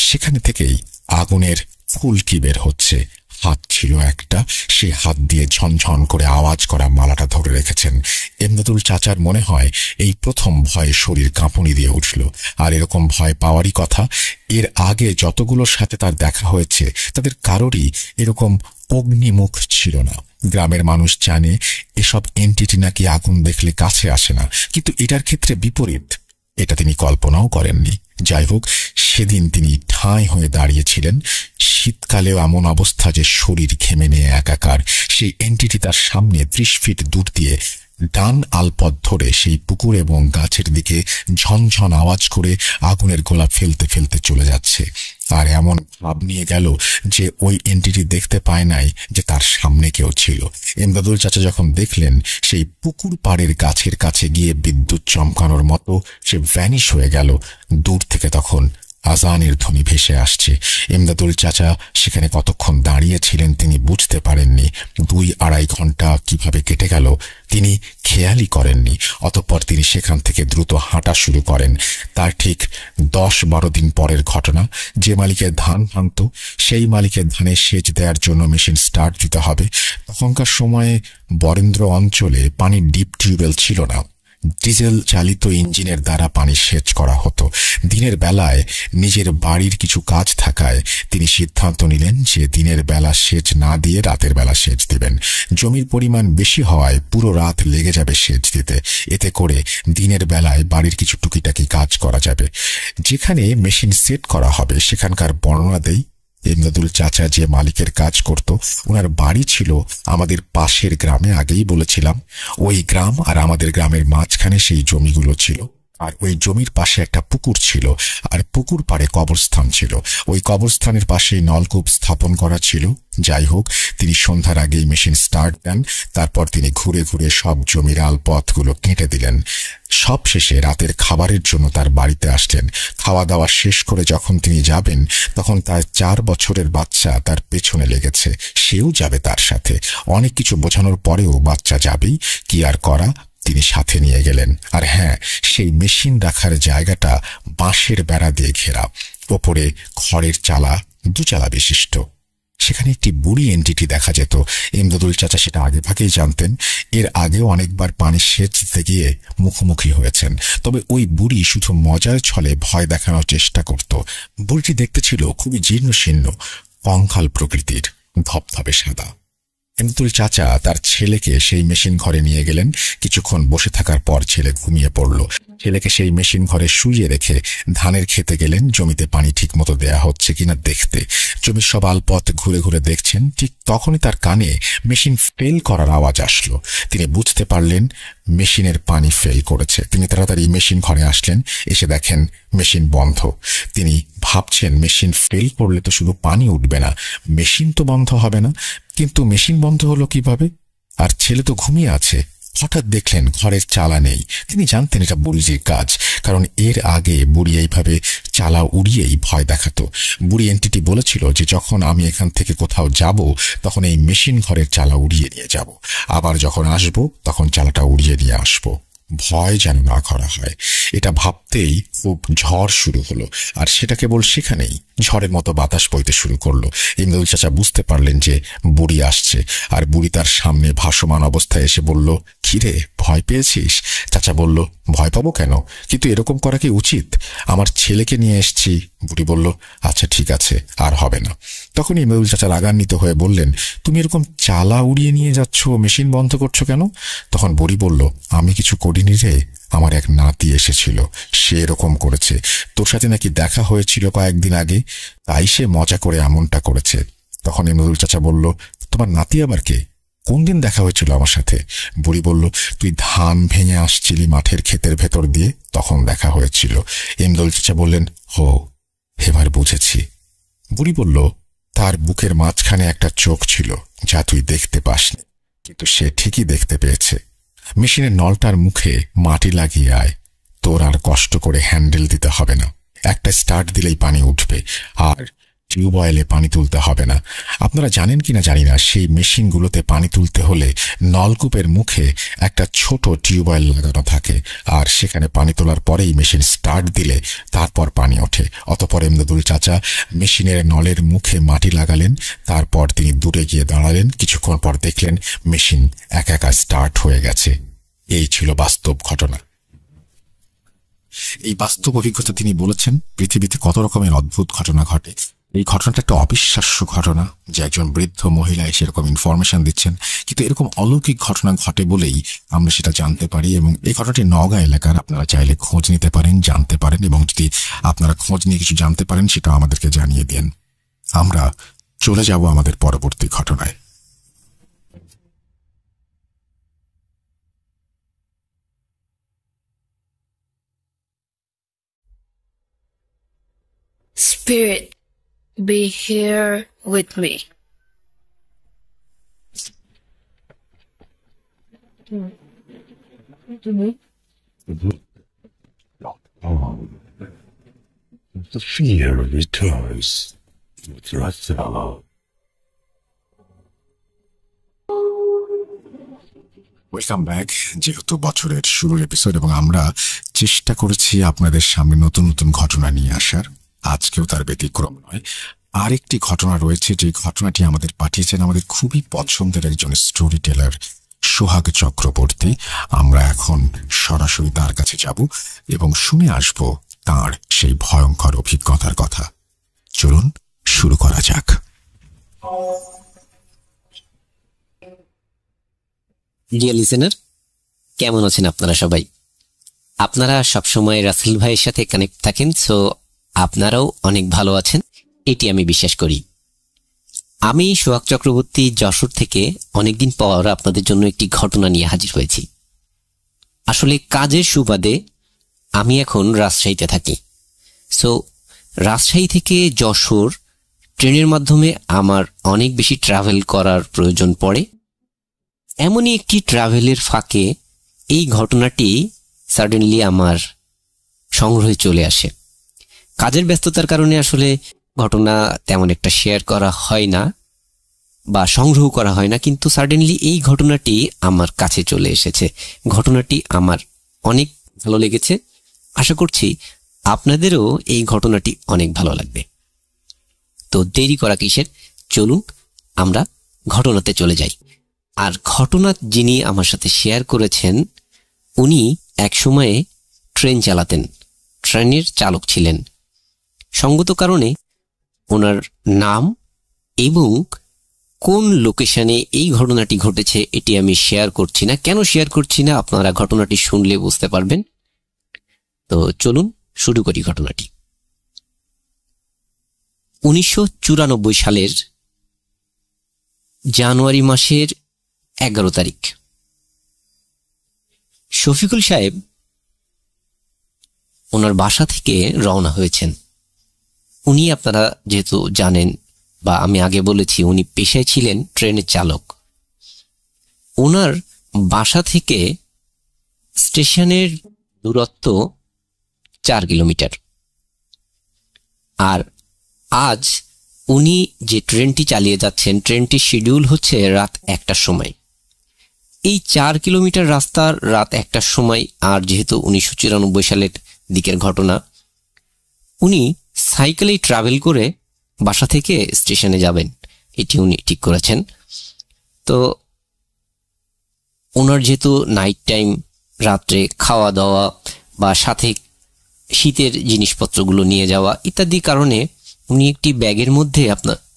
সেখানে থেকেই আগুনের ফুলকি বের হচ্ছে। হাত ছিল একটা, সে হাত দিয়ে ঝনঝন করে আওয়াজ করা মালাটা ধরে রেখেছেন। এমদাদুল চাচার মনে হয় এই প্রথম ভয়ে শরীর কাঁপুনি দিয়ে উঠল। আর এরকম ভয় পাওয়ারই কথা। এর আগে যতগুলোর সাথে তার দেখা হয়েছে তাদের কারোরই এরকম অগ্নিমুখ ছিল না। গ্রামের মানুষ জানে এসব এন্টিটি নাকি আগুন দেখলে কাছে আসে না, কিন্তু এটার ক্ষেত্রে বিপরীত। এটা তিনি কল্পনাও করেননি। যাই হোক, সেদিন তিনি ঠাঁই হয়ে দাঁড়িয়েছিলেন। শীতকালেও এমন অবস্থা যে শরীর ঘেমে নিয়ে একাকার। সেই এন্টিটি তার সামনে 30 ফিট দূর দিয়ে ডান আলপথ ধরে সেই পুকুর এবং গাছের দিকে ঝনঝন আওয়াজ করে আগুনের গোলা ফেলতে ফেলতে চলে যাচ্ছে। আর এমন ভাব নিয়ে গেল যে ওই এন্টিটি দেখতে পায় নাই যে তার সামনে কেউ ছিল। এমদাদুল চাচা যখন দেখলেন সেই পুকুর পাড়ের গাছের কাছে গিয়ে বিদ্যুৎ চমকানোর মতো সে ভ্যানিশ হয়ে গেল, দূর থেকে তখন আজানের ধ্বনি ভেসে আসছে। ইমদাদুল চাচা সেখানে কতক্ষণ দাঁড়িয়েছিলেন তিনি বুঝতে পারেননি। 2-2.5 ঘন্টা কিভাবে কেটে গেল তিনি খেয়ালই করেননি। অতঃপর তিনি সেখান থেকে দ্রুত হাঁটা শুরু করেন। তার ঠিক 10-12 দিন পরের ঘটনা। যে মালিকের ধান ভাঙত সেই মালিকের ধানে সেচ দেওয়ার জন্য মেশিন স্টার্ট দিতে হবে। তখনকার সময়ে বরেন্দ্র অঞ্চলে পানির ডিপ টিউবওয়েল ছিল না, ডিজেল চালিত ইঞ্জিনের দ্বারা পানি সেচ করা হতো। দিনের বেলায় নিজের বাড়ির কিছু কাজ থাকায় তিনি সিদ্ধান্ত নিলেন যে দিনের বেলা সেচ না দিয়ে রাতের বেলা সেচ দিবেন। জমির পরিমাণ বেশি হওয়ায় পুরো রাত লেগে যাবে সেচ দিতে। এতে করে দিনের বেলায় বাড়ির কিছু টুকিটাকি কাজ করা যাবে। যেখানে মেশিন সেট করা হবে সেখানকার বর্ণনা দেই। ইমদাদুল চাচা যে মালিকের কাজ করত ওনার বাড়ি ছিল আমাদের পাশের গ্রামে। আগেই বলেছিলাম ওই গ্রাম আর আমাদের গ্রামের মাঝখানে সেই জমিগুলো ছিল। আর ওই জমির পাশে একটা পুকুর ছিল, আর পুকুর পাড়ে কবরস্থান ছিল। ওই কবরস্থানের পাশেই নলকূপ স্থাপন করা ছিল। যাই হোক, তিনি সন্ধ্যার আগেই মেশিন স্টার্ট দেন। তারপর তিনি ঘুরে ঘুরে সব জমির আলপথগুলো কেটে দিলেন। সব শেষে রাতের খাবারের জন্য তার বাড়িতে আসলেন। খাওয়া দাওয়া শেষ করে যখন তিনি যাবেন তখন তার 4 বছরের বাচ্চা তার পেছনে লেগেছে, সেও যাবে তার সাথে। অনেক কিছু বোঝানোর পরেও বাচ্চা যাবেই, কি আর করা, তিনি সাথে নিয়ে গেলেন। আর হ্যাঁ, সেই মেশিন রাখার জায়গাটা বাঁশের বেড়া দিয়ে ঘেরা, ওপরে খড়ের চালা, 2 চালা বিশিষ্ট। সেখানে একটি বুড়ি এন্টিটি দেখা যেত। ইমদাদুল চাচা সেটা আগে ভাগেই জানতেন। এর আগেও অনেকবার পানি সেচ দিতে গিয়ে মুখোমুখি হয়েছেন। তবে ওই বুড়ি শুধু মজার ছলে ভয় দেখানোর চেষ্টা করত। বুড়িটি দেখতে ছিল খুবই জীর্ণশীর্ণ, কঙ্কাল প্রকৃতির, ধপধপে সাদা। ইমদাদুল চাচা তার ছেলেকে সেই মেশিন ঘরে নিয়ে গেলেন। কিছুক্ষণ বসে থাকার পর ছেলে ঘুমিয়ে পড়ল। ছেলেকে সেই মেশিন ঘরে শুইয়ে রেখে ধানের খেতে গেলেন জমিতে পানি ঠিক মতো দেয়া হচ্ছে কিনা দেখতে। জমির সব আলপথ ঘুরে ঘুরে দেখছেন। ঠিক তখনই তার কানে মেশিন ফেল করার আওয়াজ আসলো। তিনি বুঝতে পারলেন মেশিনের পানি ফেল করেছে। তিনি তাড়াতাড়ি মেশিন ঘরে আসলেন। এসে দেখেন মেশিন বন্ধ। তিনি ভাবছেন মেশিন ফেল করলে তো শুধু পানি উঠবে না, মেশিন তো বন্ধ হবে না। কিন্তু মেশিন বন্ধ হলো কিভাবে? আর ছেলে তো ঘুমিয়ে আছে। হঠাৎ দেখলেন ঘরের চালা নেই। তিনি জানতেন এটা বুড়ির কাজ, কারণ এর আগে বুড়ি এইভাবে চালা উড়িয়েই ভয় দেখাতো। বুড়ি এন্টিটি বলেছিল যে যখন আমি এখান থেকে কোথাও যাব তখন এই মেশিন ঘরের চালা উড়িয়ে নিয়ে যাব, আবার যখন আসব তখন চালাটা উড়িয়ে নিয়ে আসব। ভয় যেন না করা হয়। এটা ভাবতেই খুব ঝড় শুরু হলো। আর সেটা কেবল সেখানেই ঝড়ের মতো বাতাস বইতে শুরু করলো। ইমদাদুল চাচা বুঝতে পারলেন যে বুড়ি আসছে। আর বুড়ি তার সামনে ভাসমান অবস্থায় এসে বলল, কিরে, ভয় পেয়েছিস? চাচা বলল, ভয় পাবো কেন, কিন্তু এরকম করা কি উচিত? আমার ছেলেকে নিয়ে এসছি। বুড়ি বলল, আচ্ছা ঠিক আছে, আর হবে না। তখন ইমদাদুল চাচা রাগান্বিত হয়ে বললেন, তুমি এরকম চালা উড়িয়ে নিয়ে যাচ্ছ, মেশিন বন্ধ করছো কেন? তখন বুড়ি বলল, আমি কিছু করিনি রে, আমার এক নাতি এসেছিল, সে এরকম করেছে। তোর সাথে নাকি দেখা হয়েছিল কয়েকদিন আগে, তাই সে মজা করে এমনটা করেছে। তখন ইমদাদুল চাচা বলল, তোমার নাতি আবার কে? কোন দিন দেখা হয়েছিল আমার সাথে? বুড়ি বলল, তুই ধান ভেঙে আসছিলি মাঠের ক্ষেতের ভেতর দিয়ে, তখন দেখা হয়েছিল। ইমদাদুল চাচা বললেন, হো, এবার বুঝেছি। বুড়ি বলল, তার বুকের মাঝখানে একটা চোখ ছিল যা তুই দেখতে পাসনি, কিন্তু সে ঠিকই দেখতে পেয়েছে। মেশিনের নলটার মুখে মাটি লাগিয়ে আয়, তোর আর কষ্ট করে হ্যান্ডেল দিতে হবে না, একটা স্টার্ট দিলেই পানি উঠবে, আর টিউবওয়েলে পানি তুলতে হবে না। আপনারা জানেন কিনা জানি না, সেই মেশিনগুলোতে পানি তুলতে হলে নলকূপের মুখে একটা ছোট টিউবওয়েল লাগানো থাকে, আর সেখানে পানি তোলার পরেই মেশিন স্টার্ট দিলে তারপর পানি ওঠে। অতঃপর ইমদাদুল চাচা মেশিনের নলের মুখে মাটি লাগালেন। তারপর তিনি দূরে গিয়ে দাঁড়ালেন। কিছুক্ষণ পর দেখলেন মেশিন একা একা স্টার্ট হয়ে গেছে। এই ছিল বাস্তব ঘটনা। এই বাস্তব অভিজ্ঞতা তিনি বলেছেন পৃথিবীতে কত রকমের অদ্ভুত ঘটনা ঘটে। এই ঘটনাটা একটা অবিশ্বাস্য ঘটনা যে একজন বৃদ্ধ মহিলা এসে এরকম ইনফরমেশন দিচ্ছেন, কিন্তু এরকম অলৌকিক ঘটনা ঘটে বলেই আমরা সেটা জানতে পারি। এবং এই ঘটনাটি নওগাঁ এলাকার, আপনারা চাইলে খোঁজ নিতে পারেন, জানতে পারেন, এবং যদি আপনারা খোঁজ নিয়ে কিছু জানতে পারেন সেটা আমাদেরকে জানিয়ে দেন। আমরা চলে যাব আমাদের পরবর্তী ঘটনায়। Spirit, be here with me. The fear returns with Rathal. Welcome back. যেহেতু বছরের শুরুর এপিসোড এবং আমরা চেষ্টা করেছি আপনাদের সামনে নতুন নতুন ঘটনা নিয়ে আসার, আজকেও তার ব্যতিক্রম নয়। আরেকটি ঘটনা রয়েছে, যে ঘটনাটি আমাদের পাঠিয়েছেন আমাদের খুবই পছন্দের একজন স্টোরি টেলার সোহাগ চক্রবর্তী। আমরা এখন সরাসরি তার কাছে যাব এবং শুনে আসব তার সেই ভয়ঙ্কর অভিজ্ঞতার কথা। চলুন শুরু করা যাক। ডিয়ার লিসেনার, কেমন আছেন আপনারা সবাই? আপনারা সবসময় রাসেল ভাইয়ের সাথে কানেক্ট থাকেন, সো আপনারাও অনেক ভালো আছেন এটি আমি বিশ্বাস করি। আমি সোহাগ চক্রবর্তী যশোর থেকে অনেকদিন পর আপনাদের জন্য একটি ঘটনা নিয়ে হাজির হয়েছি। আসলে কাজের সুবাদে আমি এখন রাজশাহীতে থাকি, সো রাজশাহী থেকে যশোর ট্রেনের মাধ্যমে আমার অনেক বেশি ট্রাভেল করার প্রয়োজন পড়ে। এমনই একটি ট্রাভেলের ফাঁকে এই ঘটনাটি সাডেনলি আমার সংগ্রহে চলে আসে। কাজের ব্যস্ততার কারণে আসলে ঘটনা তেমন একটা শেয়ার করা হয় না বা সংগ্রহ করা হয় না, কিন্তু সাডেনলি এই ঘটনাটি আমার কাছে চলে এসেছে। ঘটনাটি আমার অনেক ভালো লেগেছে। আশা করছি আপনাদেরও এই ঘটনাটি অনেক ভালো লাগবে। তো দেরি করা কিসের, চলুন আমরা ঘটনাতে চলে যাই। আর ঘটনা যিনি আমার সাথে শেয়ার করেছেন, উনি এক সময়ে ট্রেন চালাতেন, ট্রেনের চালক ছিলেন। সঙ্গত কারণে ওনার নাম এবং কোন লোকেশনে এই ঘটনাটি ঘটেছে এটি আমি শেয়ার করছি না। কেন শেয়ার করছি না আপনারা ঘটনাটি শুনলে বুঝতে পারবেন। তো চলুন শুরু করি ঘটনাটি। 1994 সালের জানুয়ারি মাসের 11 তারিখ শফিকুল সাহেব ওনার বাসা থেকে রওনা হয়েছেন। উনি, আপনারা যেহেতু জানেন বা আমি আগে বলেছি, উনি পেশায় ছিলেন ট্রেনের চালক। ওনার বাসা থেকে স্টেশনের দূরত্ব 4 কিলোমিটার। আর আজ উনি যে ট্রেনটি চালিয়ে যাচ্ছেন, ট্রেনটি শিডিউল হচ্ছে রাত 1টার সময়। এই 4 কিলোমিটার রাস্তার রাত 1টার সময়, আর যেহেতু 1994 সালের দিকের ঘটনা, উনি সাইকেলেই ট্রাভেল করে বাসা থেকে স্টেশনে যাবেন, এটি উনি ঠিক করেছেন। তো ওনার যেহেতু নাইট টাইম, রাত্রে খাওয়া দাওয়া বা সাথে শীতের জিনিসপত্রগুলো নিয়ে যাওয়া ইত্যাদি কারণে উনি একটি ব্যাগের মধ্যে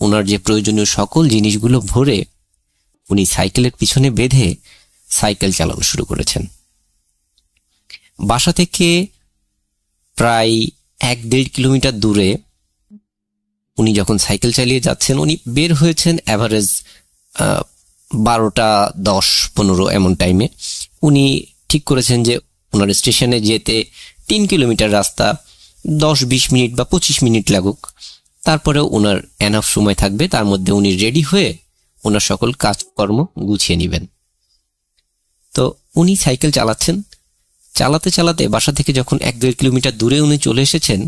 ওনার যে প্রয়োজনীয় সকল জিনিসগুলো ভরে উনি সাইকেলের পিছনে বেঁধে সাইকেল চালানো শুরু করেছেন। বাসা থেকে প্রায় 1-1.5 কিলোমিটার দূরে উনি যখন সাইকেল চালিয়ে যাচ্ছেন, উনি বের হয়েছেন অ্যাভারেজ 12টা 10-15 এমন টাইমে। উনি ঠিক করেছেন যে ওনার স্টেশনে যেতে 3 কিলোমিটার রাস্তা 10-20 মিনিট বা 25 মিনিট লাগুক, তারপরেও ওনার এনাফ সময় থাকবে, তার মধ্যে উনি রেডি হয়ে ওনার সকল কাজকর্ম গুছিয়ে নেবেন। তো উনি সাইকেল চালাচ্ছেন, চালাতে চালাতে বাসা থেকে যখন 1-1.5 কিলোমিটার দূরে উনি চলে এসেছেন,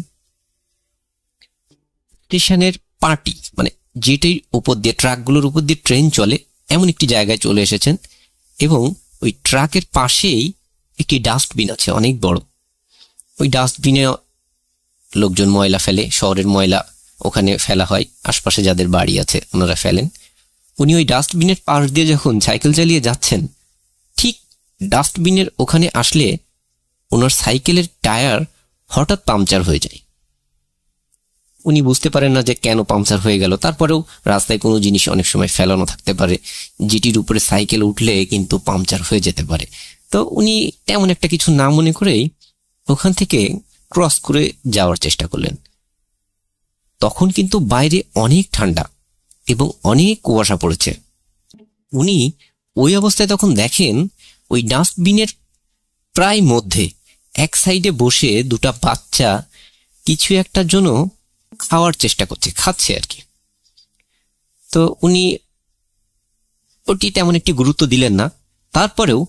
স্টেশনের পার্টি মানে যেটির উপর দিয়ে, ট্রাকগুলোর উপর দিয়ে ট্রেন চলে, এমন একটি জায়গায় চলে এসেছেন। এবং ওই ট্রাকের পাশেই একটি ডাস্টবিন আছে, অনেক বড়। ওই ডাস্টবিনে লোকজন ময়লা ফেলে, শহরের ময়লা ওখানে ফেলা হয়, আশপাশে যাদের বাড়ি আছে ওনারা ফেলেন। উনি ওই ডাস্টবিনের পাশ দিয়ে যখন সাইকেল চালিয়ে যাচ্ছেন, ঠিক ডাস্টবিনের ওখানে আসলে ওনার সাইকেলের টায়ার হঠাৎ পাংচার হয়ে যায়। উনি বুঝতে পারেন না যে কেন পাংচার হয়ে গেল। তারপরেও রাস্তায় কোনো জিনিস অনেক সময় ফেলানো থাকতে পারে, যেটির উপরে সাইকেল উঠলে কিন্তু পাংচার হয়ে যেতে পারে। তো উনি তেমন একটা কিছু না মনে করেই ওখান থেকে ক্রস করে যাওয়ার চেষ্টা করলেন। তখন কিন্তু বাইরে অনেক ঠান্ডা এবং অনেক কুয়াশা পড়েছে। উনি ওই অবস্থায় তখন দেখেন ওই ডাস্টবিনের প্রায় মধ্যে এক সাইডে বসে দুটা বাচ্চা কিছু একটার জন্য খাওয়ার চেষ্টা করছে, খাচ্ছে আর কি। তো উনি ওটি তেমন একটি গুরুত্ব দিলেন না। তারপরেও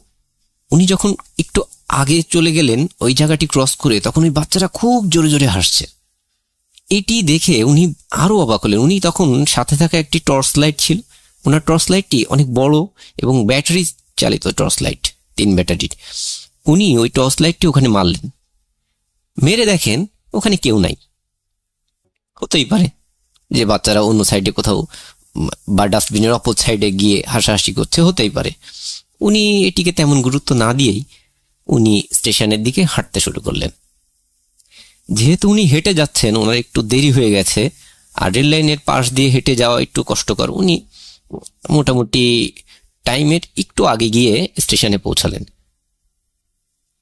উনি যখন একটু আগে চলে গেলেন ওই জায়গাটি ক্রস করে, তখন ওই বাচ্চারা খুব জোরে জোরে হাসছে। এটি দেখে উনি আরো অবাক হলেন। উনি তখন সাথে থাকা একটি টর্চ লাইট ছিল, ওনার টর্চ লাইটটি অনেক বড় এবং ব্যাটারি চালিত টর্চ লাইট, 3 ব্যাটারির। উনি ওই টর্চ লাইটটি ওখানে মারলেন, মেরে দেখেন ওখানে কেউ নাই। হতেই পারে যে বাচ্চারা অন্য সাইডে কোথাও বা ডাস্টবিনের অপর সাইডে গিয়ে হাসাহাসি করছে, হতেই পারে। উনি এটিকে তেমন গুরুত্ব না দিয়েই উনি স্টেশনের দিকে হাঁটতে শুরু করলেন। যেহেতু উনি হেঁটে যাচ্ছেন, ওনার একটু দেরি হয়ে গেছে, আর রেল লাইনের পাশ দিয়ে হেঁটে যাওয়া একটু কষ্টকর, উনি মোটামুটি টাইমের একটু আগে গিয়ে স্টেশনে পৌঁছালেন।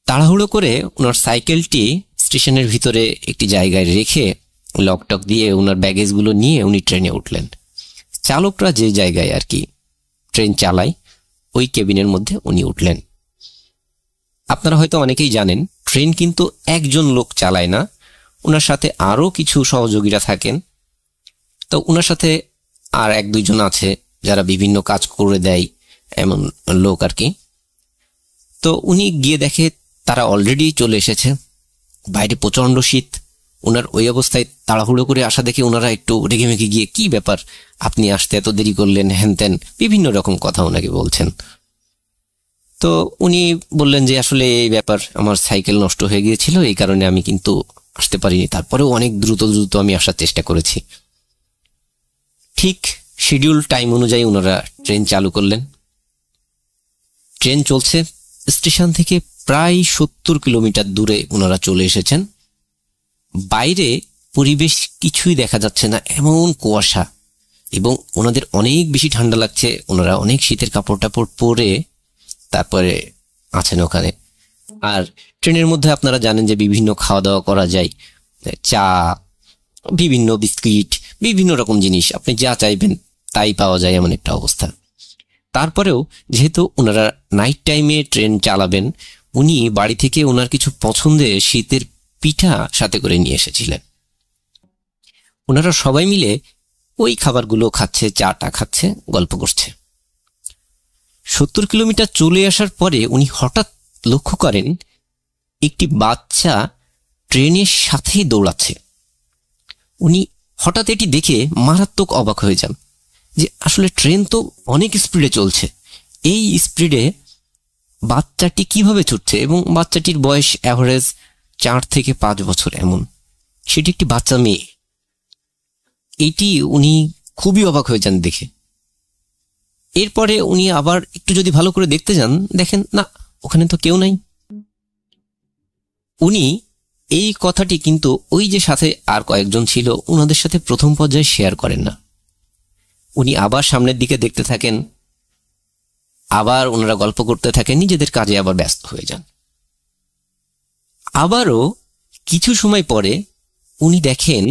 তাড়াহুড়ো করে ওনার সাইকেলটি স্টেশনের ভিতরে একটি জায়গায় রেখে লকটক দিয়ে ওনার ব্যাগেজগুলো নিয়ে উনি ট্রেনে উঠলেন। চালকরা যে জায়গায় আর কি ট্রেন চালায় ওই কেবিনের মধ্যে উনি উঠলেন। আপনারা হয়তো অনেকেই জানেন, ট্রেন কিন্তু একজন লোক চালায় না, ওনার সাথে আরও কিছু সহযোগীরা থাকেন। তো ওনার সাথে আর 1-2 জন আছে যারা বিভিন্ন কাজ করে দেয়, এমন লোক আর কি। তো উনি গিয়ে দেখে তারা অলরেডি চলে এসেছে, বাইরে প্রচণ্ড শীত। ওনার ওই অবস্থায় তাড়াহুড়ো করে আসা দেখে ওনারা একটু রেগেমেগে গিয়ে, কি ব্যাপার, আপনি আসতে এত দেরি করলেন, হ্যান ত্যান বিভিন্ন রকম কথা ওনাকে বলছেন। তো উনি বললেন যে আসলে এই ব্যাপার, আমার সাইকেল নষ্ট হয়ে গিয়েছিল, এই কারণে আমি কিন্তু আসতে পারিনি, তারপরেও অনেক দ্রুত আমি আসার চেষ্টা করেছি। ঠিক শিডিউল টাইম অনুযায়ী ওনারা ট্রেন চালু করলেন। ট্রেন চলছে, স্টেশন থেকে প্রায় 70 কিলোমিটার দূরে ওনারা চলে এসেছেন। বাইরে পরিবেশ কিছুই দেখা যাচ্ছে না, এমন কুয়াশা, এবং ওনাদের অনেক বেশি ঠান্ডা লাগছে। ওনারা অনেক শীতের কাপড় টাপড় পরে তারপরে আছেন ওখানে। আর ট্রেনের মধ্যে আপনারা জানেন যে বিভিন্ন খাওয়া দাওয়া করা যায়, চা, বিভিন্ন বিস্কিট, বিভিন্ন রকম জিনিস, আপনি যা চাইবেন তাই পাওয়া যায়, এমন একটা অবস্থা। তারপরেও যেহেতু ওনারা নাইট টাইমে ট্রেন চালাবেন, উনি বাড়ি থেকে ওনার কিছু পছন্দের শীতের পিঠা সাথে করে নিয়ে এসেছিলেন। ওনারা সবাই মিলে ওই খাবারগুলো খাচ্ছে, চাটা খাচ্ছে, গল্প করছে। 70 কিলোমিটার চলে আসার পরে উনি হঠাৎ লক্ষ্য করেন একটি বাচ্চা ট্রেনের সাথেই দৌড়াচ্ছে। উনি হঠাৎ এটি দেখে মারাত্মক অবাক হয়ে যান যে আসলে ট্রেন তো অনেক স্পিডে চলছে, এই স্পিডে বাচ্চাটি কিভাবে ছুটছে, এবং বাচ্চাটির বয়স অ্যাভারেজ 4 থেকে 5 বছর এমন, সেটি একটি বাচ্চা মেয়ে। এটি উনি খুবই অবাক হয়ে যান দেখে। এরপরে উনি আবার একটু যদি ভালো করে দেখতে যান, দেখেন না, ওখানে তো কেউ নাই। উনি এই কথাটি কিন্তু ওই যে সাথে আর কয়েকজন ছিল ওনাদের সাথে প্রথম পর্যায়ে শেয়ার করেন না। উনি আবার সামনের দিকে দেখতে থাকেন, আবার ওনারা গল্প করতে থাকেন, নিজেদের কাজে আবার ব্যস্ত হয়ে যান। আবারও কিছু সময় পরে উনি দেখেন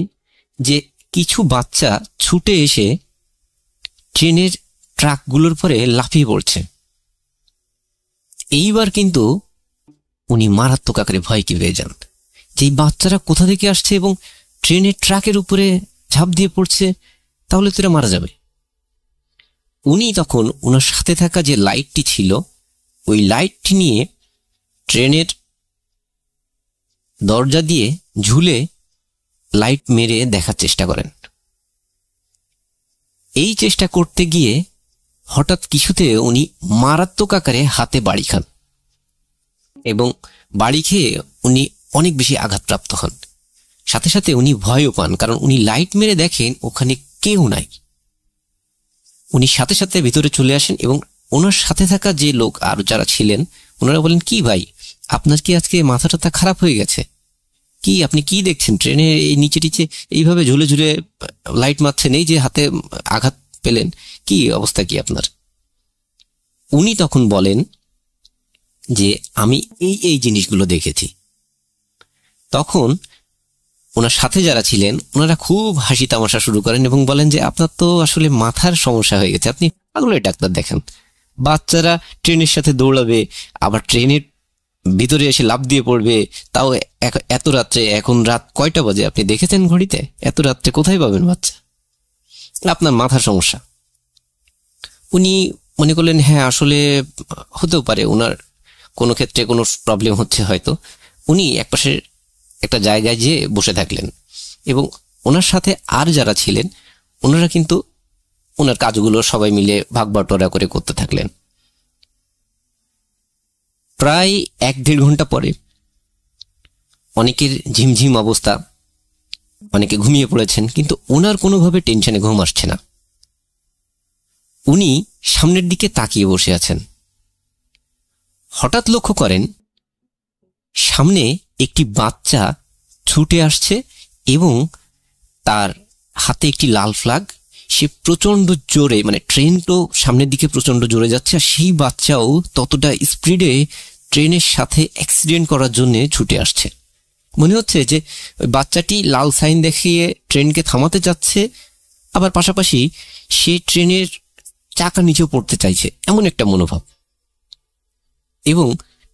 যে কিছু বাচ্চা ছুটে এসে ট্রেনের ট্রাকগুলোর পরে লাফিয়ে পড়ছে। এইবার কিন্তু উনি মারাত্মক আকারে ভয় কি পেয়ে যান যে এই বাচ্চারা কোথা থেকে আসছে এবং ট্রেনের ট্রাকের উপরে ঝাঁপ দিয়ে পড়ছে, তাহলে তো এরা মারা যাবে। উনি তখন ওনার সাথে থাকা যে লাইটটি ছিল ওই লাইটটি নিয়ে ট্রেনের দরজা দিয়ে ঝুলে লাইট মেরে দেখার চেষ্টা করেন। এই চেষ্টা করতে গিয়ে হঠাৎ কিছুতে উনি মারাত্মক আকারে হাতে বাড়ি খান, এবং বাড়ি খেয়ে উনি অনেক বেশি আঘাতপ্রাপ্ত হন। সাথে সাথে উনি ভয়ও পান, কারণ উনি লাইট মেরে দেখেন ওখানে কেউ নাই। উনি সাথে সাথে ভিতরে চলে আসেন, এবং ওনার সাথে থাকা যে লোক আর যারা ছিলেন ওনারা বলেন, কি ভাই, আপনার কি আজকে মাথা টাথা খারাপ হয়ে গেছে? কি আপনি কি দেখছেন? ট্রেনের এই নিচে টিচে এইভাবে ঝুলে ঝুলে লাইট মারছেন, এই যে হাতে আঘাত পেলেন, কি অবস্থা কি আপনার? উনি তখন বলেন যে আমি এই জিনিসগুলো দেখেছি। তখন ওনার সাথে যারা ছিলেন ওনারা খুব হাসি তামাশা শুরু করেন এবং বলেন যে আপনার তো আসলে মাথার সমস্যা হয়ে গেছে, আপনি পাগলের ডাক্তার দেখান। বাচ্চারা ট্রেনের সাথে দৌড়াবে, আবার ট্রেনের ভিতরে এসে লাফ দিয়ে পড়বে, তাও এত রাত্রে। এখন রাত কয়টা বাজে আপনি দেখেছেন ঘড়িতে? এত রাত্রে কোথায় পাবেন বাচ্চা? আপনার মাথার সমস্যা। উনি মনে করলেন হ্যাঁ আসলে হতেও পারে, ওনার কোনো ক্ষেত্রে কোনো প্রবলেম হচ্ছে হয়তো। উনি একপাশে একটা জায়গায় যেয়ে বসে থাকলেন এবং ওনার সাথে আর যারা ছিলেন ওনারা কিন্তু ওনার কাজগুলো সবাই মিলে ভাগ বাটোয়ারা করে করতে থাকলেন। প্রায় 1-1.5 ঘন্টা পরে অনেকের ঝিমঝিম অবস্থা, অনেকে ঘুমিয়ে পড়েছেন, কিন্তু ওনার কোনোভাবে টেনশনে ঘুম আসছে না। উনি সামনের দিকে তাকিয়ে বসে আছেন। হঠাৎ লক্ষ্য করেন সামনে একটি বাচ্চা ছুটে আসছে এবং তার হাতে একটি লাল ফ্ল্যাগ। সে প্রচন্ড জোরে, মানে ট্রেন তো সামনের দিকে প্রচন্ড জোরে যাচ্ছে, আর সেই বাচ্চাও ততটা স্পিডে ট্রেনের সাথে অ্যাক্সিডেন্ট করার জন্য ছুটে আসছে। মনে হচ্ছে যে ওই বাচ্চাটি লাল সাইন দেখিয়ে ট্রেনকে থামাতে যাচ্ছে, আবার পাশাপাশি সে ট্রেনের চাকা নিচেও পড়তে চাইছে, এমন একটা মনোভাব। এবং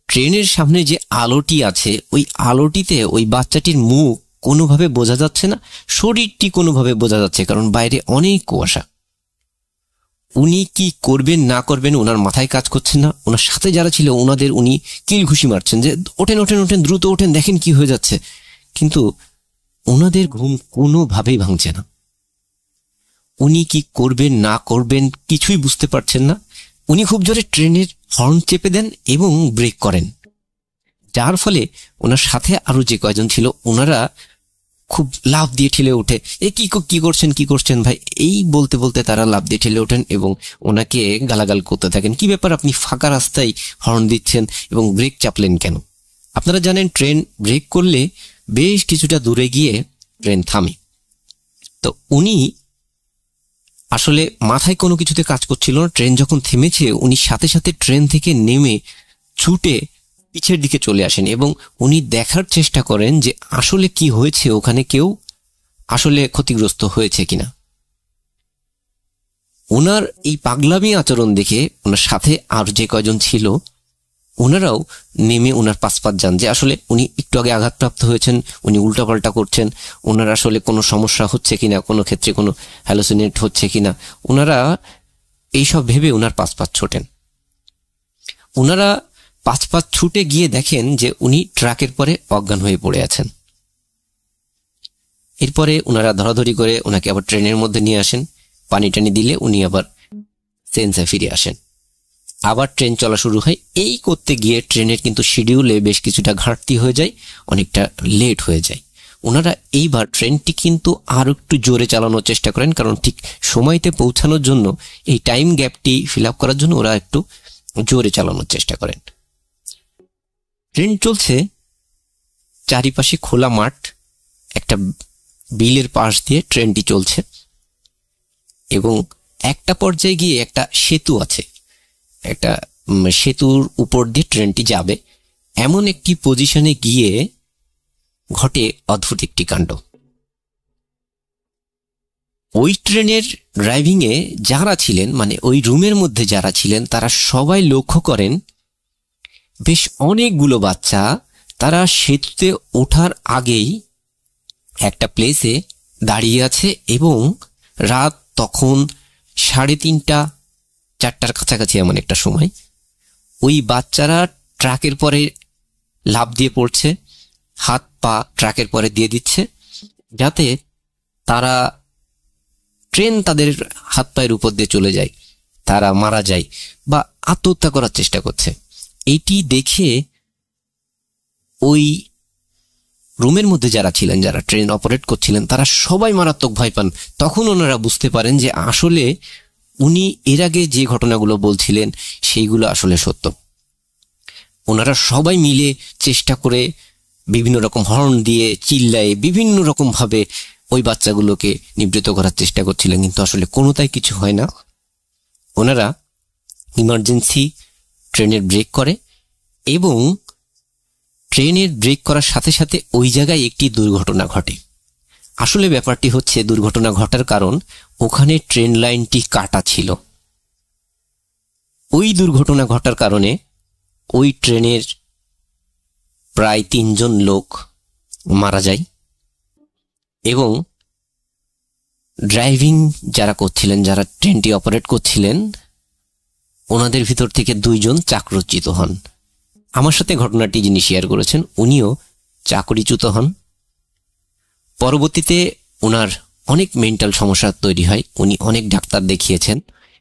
ট্রেনের সামনে যে আলোটি আছে ওই আলোটিতে ওই বাচ্চাটির মুখ কোনোভাবে বোঝা যাচ্ছে না, শরীরটি কোনোভাবে বোঝা যাচ্ছে, কারণ বাইরে অনেক কুয়াশা। উনি কি করবেন না করবেন ওনার মাথায় কাজ করছে না। ওনার সাথে যারা ছিল ওনাদের উনি কিল ঘুষি মারছেন যে ওঠেন ওঠেন ওঠেন, দ্রুত ওঠেন, দেখেন কি হয়ে যাচ্ছে। কিন্তু ওনাদের ঘুম কোনোভাবেই ভাঙছে না। উনি কি করবেন না করবেন কিছুই বুঝতে পারছেন না। উনি খুব জোরে ট্রেনের হর্ন চেপে দেন এবং ব্রেক করেন, যার ফলে ওনার সাথে আরো যে কয়জন ছিল ওনারা খুব লাফ দিয়ে ঠেলে ওঠে। কি করছেন ভাই, এই বলতে বলতে তারা লাফ দিয়ে ঠেলে ওঠেন এবং ওনাকে গালাগাল করতে থাকেন। কি ব্যাপার, আপনি ফাঁকা রাস্তায় হর্ন দিচ্ছেন এবং ব্রেক চাপলেন কেন? আপনারা জানেন ট্রেন ব্রেক করলে বেশ কিছুটা দূরে গিয়ে ট্রেন থামে। তো উনি আসলে মাথায় কোনো কিছুতে কাজ করছিল না। ট্রেন যখন থেমেছে উনি সাথে সাথে ট্রেন থেকে নেমে ছুটে পিছের দিকে চলে আসেন এবং উনি দেখার চেষ্টা করেন যে আসলে কি হয়েছে, ওখানে কেউ আসলে ক্ষতিগ্রস্ত হয়েছে কিনা। ওনার এই পাগলামি আচরণ দেখে ওনার সাথে আর যে কয়জন ছিল ওনারাও নেমে ওনার পাশপাত যান যে আসলে উনি একটু আগে আঘাতপ্রাপ্ত হয়েছেন, উনি উল্টাপাল্টা করছেন, ওনার আসলে কোনো সমস্যা হচ্ছে কিনা, কোনো ক্ষেত্রে কোনো হ্যালোসিনেট হচ্ছে কিনা। ওনারা এইসব ভেবে ওনার পাশপাত ছোটেন। ওনারা পাঁচ ছুটে গিয়ে দেখেন যে উনি ট্রাকের পরে অজ্ঞান হয়ে পড়ে আছেন। এরপরে ওনারা ধরাধরি করে ওনাকে আবার ট্রেনের মধ্যে নিয়ে আসেন। পানি টানি দিলে উনি আবার সেন্সে ফিরে আসেন। আবার ট্রেন চলা শুরু হয়। এই করতে গিয়ে ট্রেনের কিন্তু শিডিউলে বেশ কিছুটা ঘাটতি হয়ে যায়, অনেকটা লেট হয়ে যায়। ওনারা এইবার ট্রেনটি কিন্তু আরো একটু জোরে চালানোর চেষ্টা করেন, কারণ ঠিক সময়তে পৌঁছানোর জন্য এই টাইম গ্যাপটি ফিল আপ করার জন্য ওরা একটু জোরে চালানোর চেষ্টা করেন। ট্রেন চলছে, চারিপাশে খোলা মাঠ, একটা বিলের পাশ দিয়ে ট্রেনটি চলছে এবং একটা পর্যায়ে গিয়ে একটা সেতু আছে, একটা সেতুর উপর দিয়ে ট্রেনটি যাবে। এমন একটি পজিশনে গিয়ে ঘটে অদ্ভুত একটি কাণ্ড। ওই ট্রেনের ড্রাইভিং এ যারা ছিলেন, মানে ওই রুমের মধ্যে যারা ছিলেন, তারা সবাই লক্ষ্য করেন বেশ অনেকগুলো বাচ্চা তারা সেতুতে ওঠার আগেই একটা প্লেসে দাঁড়িয়ে আছে এবং রাত তখন 3:30-4টার কাছাকাছি এমন একটা সময়। ওই বাচ্চারা ট্রাকের পরে লাফ দিয়ে পড়ছে, হাত পা ট্রাকের পরে দিয়ে দিচ্ছে যাতে তারা ট্রেন তাদের হাত পায়ের উপর দিয়ে চলে যায়, তারা মারা যায় বা আত্মহত্যা করার চেষ্টা করছে। এইটি দেখে ওই রুমের মধ্যে যারা ছিলেন, যারা ট্রেন অপারেট করছিলেন, তারা সবাই মারাত্মক ভয় পান। তখন ওনারা বুঝতে পারেন যে আসলে উনি এর আগে যে ঘটনাগুলো বলছিলেন সেইগুলো আসলে সত্য। ওনারা সবাই মিলে চেষ্টা করে বিভিন্ন রকম হর্ন দিয়ে চিল্লায়ে বিভিন্ন রকম ভাবে ওই বাচ্চাগুলোকে নিবৃত করার চেষ্টা করছিলেন, কিন্তু আসলে কোনোটাই কিছু হয় না। ওনারা ইমার্জেন্সি ট্রেনের ব্রেক করে এবং ট্রেনের ব্রেক করার সাথে সাথে ওই জায়গায় একটি দুর্ঘটনা ঘটে। আসলে ব্যাপারটি হচ্ছে, দুর্ঘটনা ঘটার কারণ ওখানে ট্রেন লাইনটি কাটা ছিল। ওই দুর্ঘটনা ঘটার কারণে ওই ট্রেনের প্রায় 3 জন লোক মারা যায় এবং ড্রাইভিং যারা করছিলেন, যারা ট্রেনটি অপারেট করছিলেন, ওনাদের ভিতর থেকে 2 জন চাকরচ্যুত হন। আমার সাথে ঘটনাটি যিনি শেয়ার করেছেন উনিও চাকরিচ্যুত হন। পরবর্তীতে ওনার অনেক মেন্টাল সমস্যা তৈরি হয়। উনি অনেক ডাক্তার দেখিয়েছেন,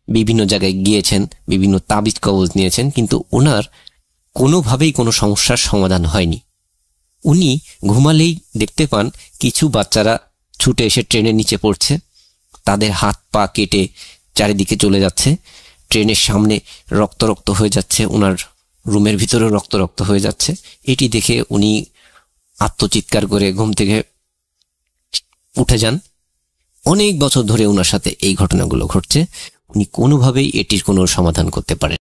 বিভিন্ন জায়গায় গিয়েছেন, বিভিন্ন তাবিজ কবজ নিয়েছেন, কিন্তু ওনার কোনোভাবেই কোনো সমস্যার সমাধান হয়নি। উনি ঘুমালেই দেখতে পান কিছু বাচ্চারা ছুটে এসে ট্রেনের নিচে পড়ছে, তাদের হাত পা কেটে চারিদিকে চলে যাচ্ছে, ট্রেনের সামনে রক্ত রক্ত হয়ে যাচ্ছে, ওনার রুমের ভিতরেও রক্ত রক্ত হয়ে যাচ্ছে। এটি দেখে উনি আত্মচিৎকার করে ঘুম থেকে উঠে যান। অনেক বছর ধরে ওনার সাথে এই ঘটনাগুলো ঘটছে, উনি কোনোভাবেই এটির কোনো সমাধান করতে পারেন।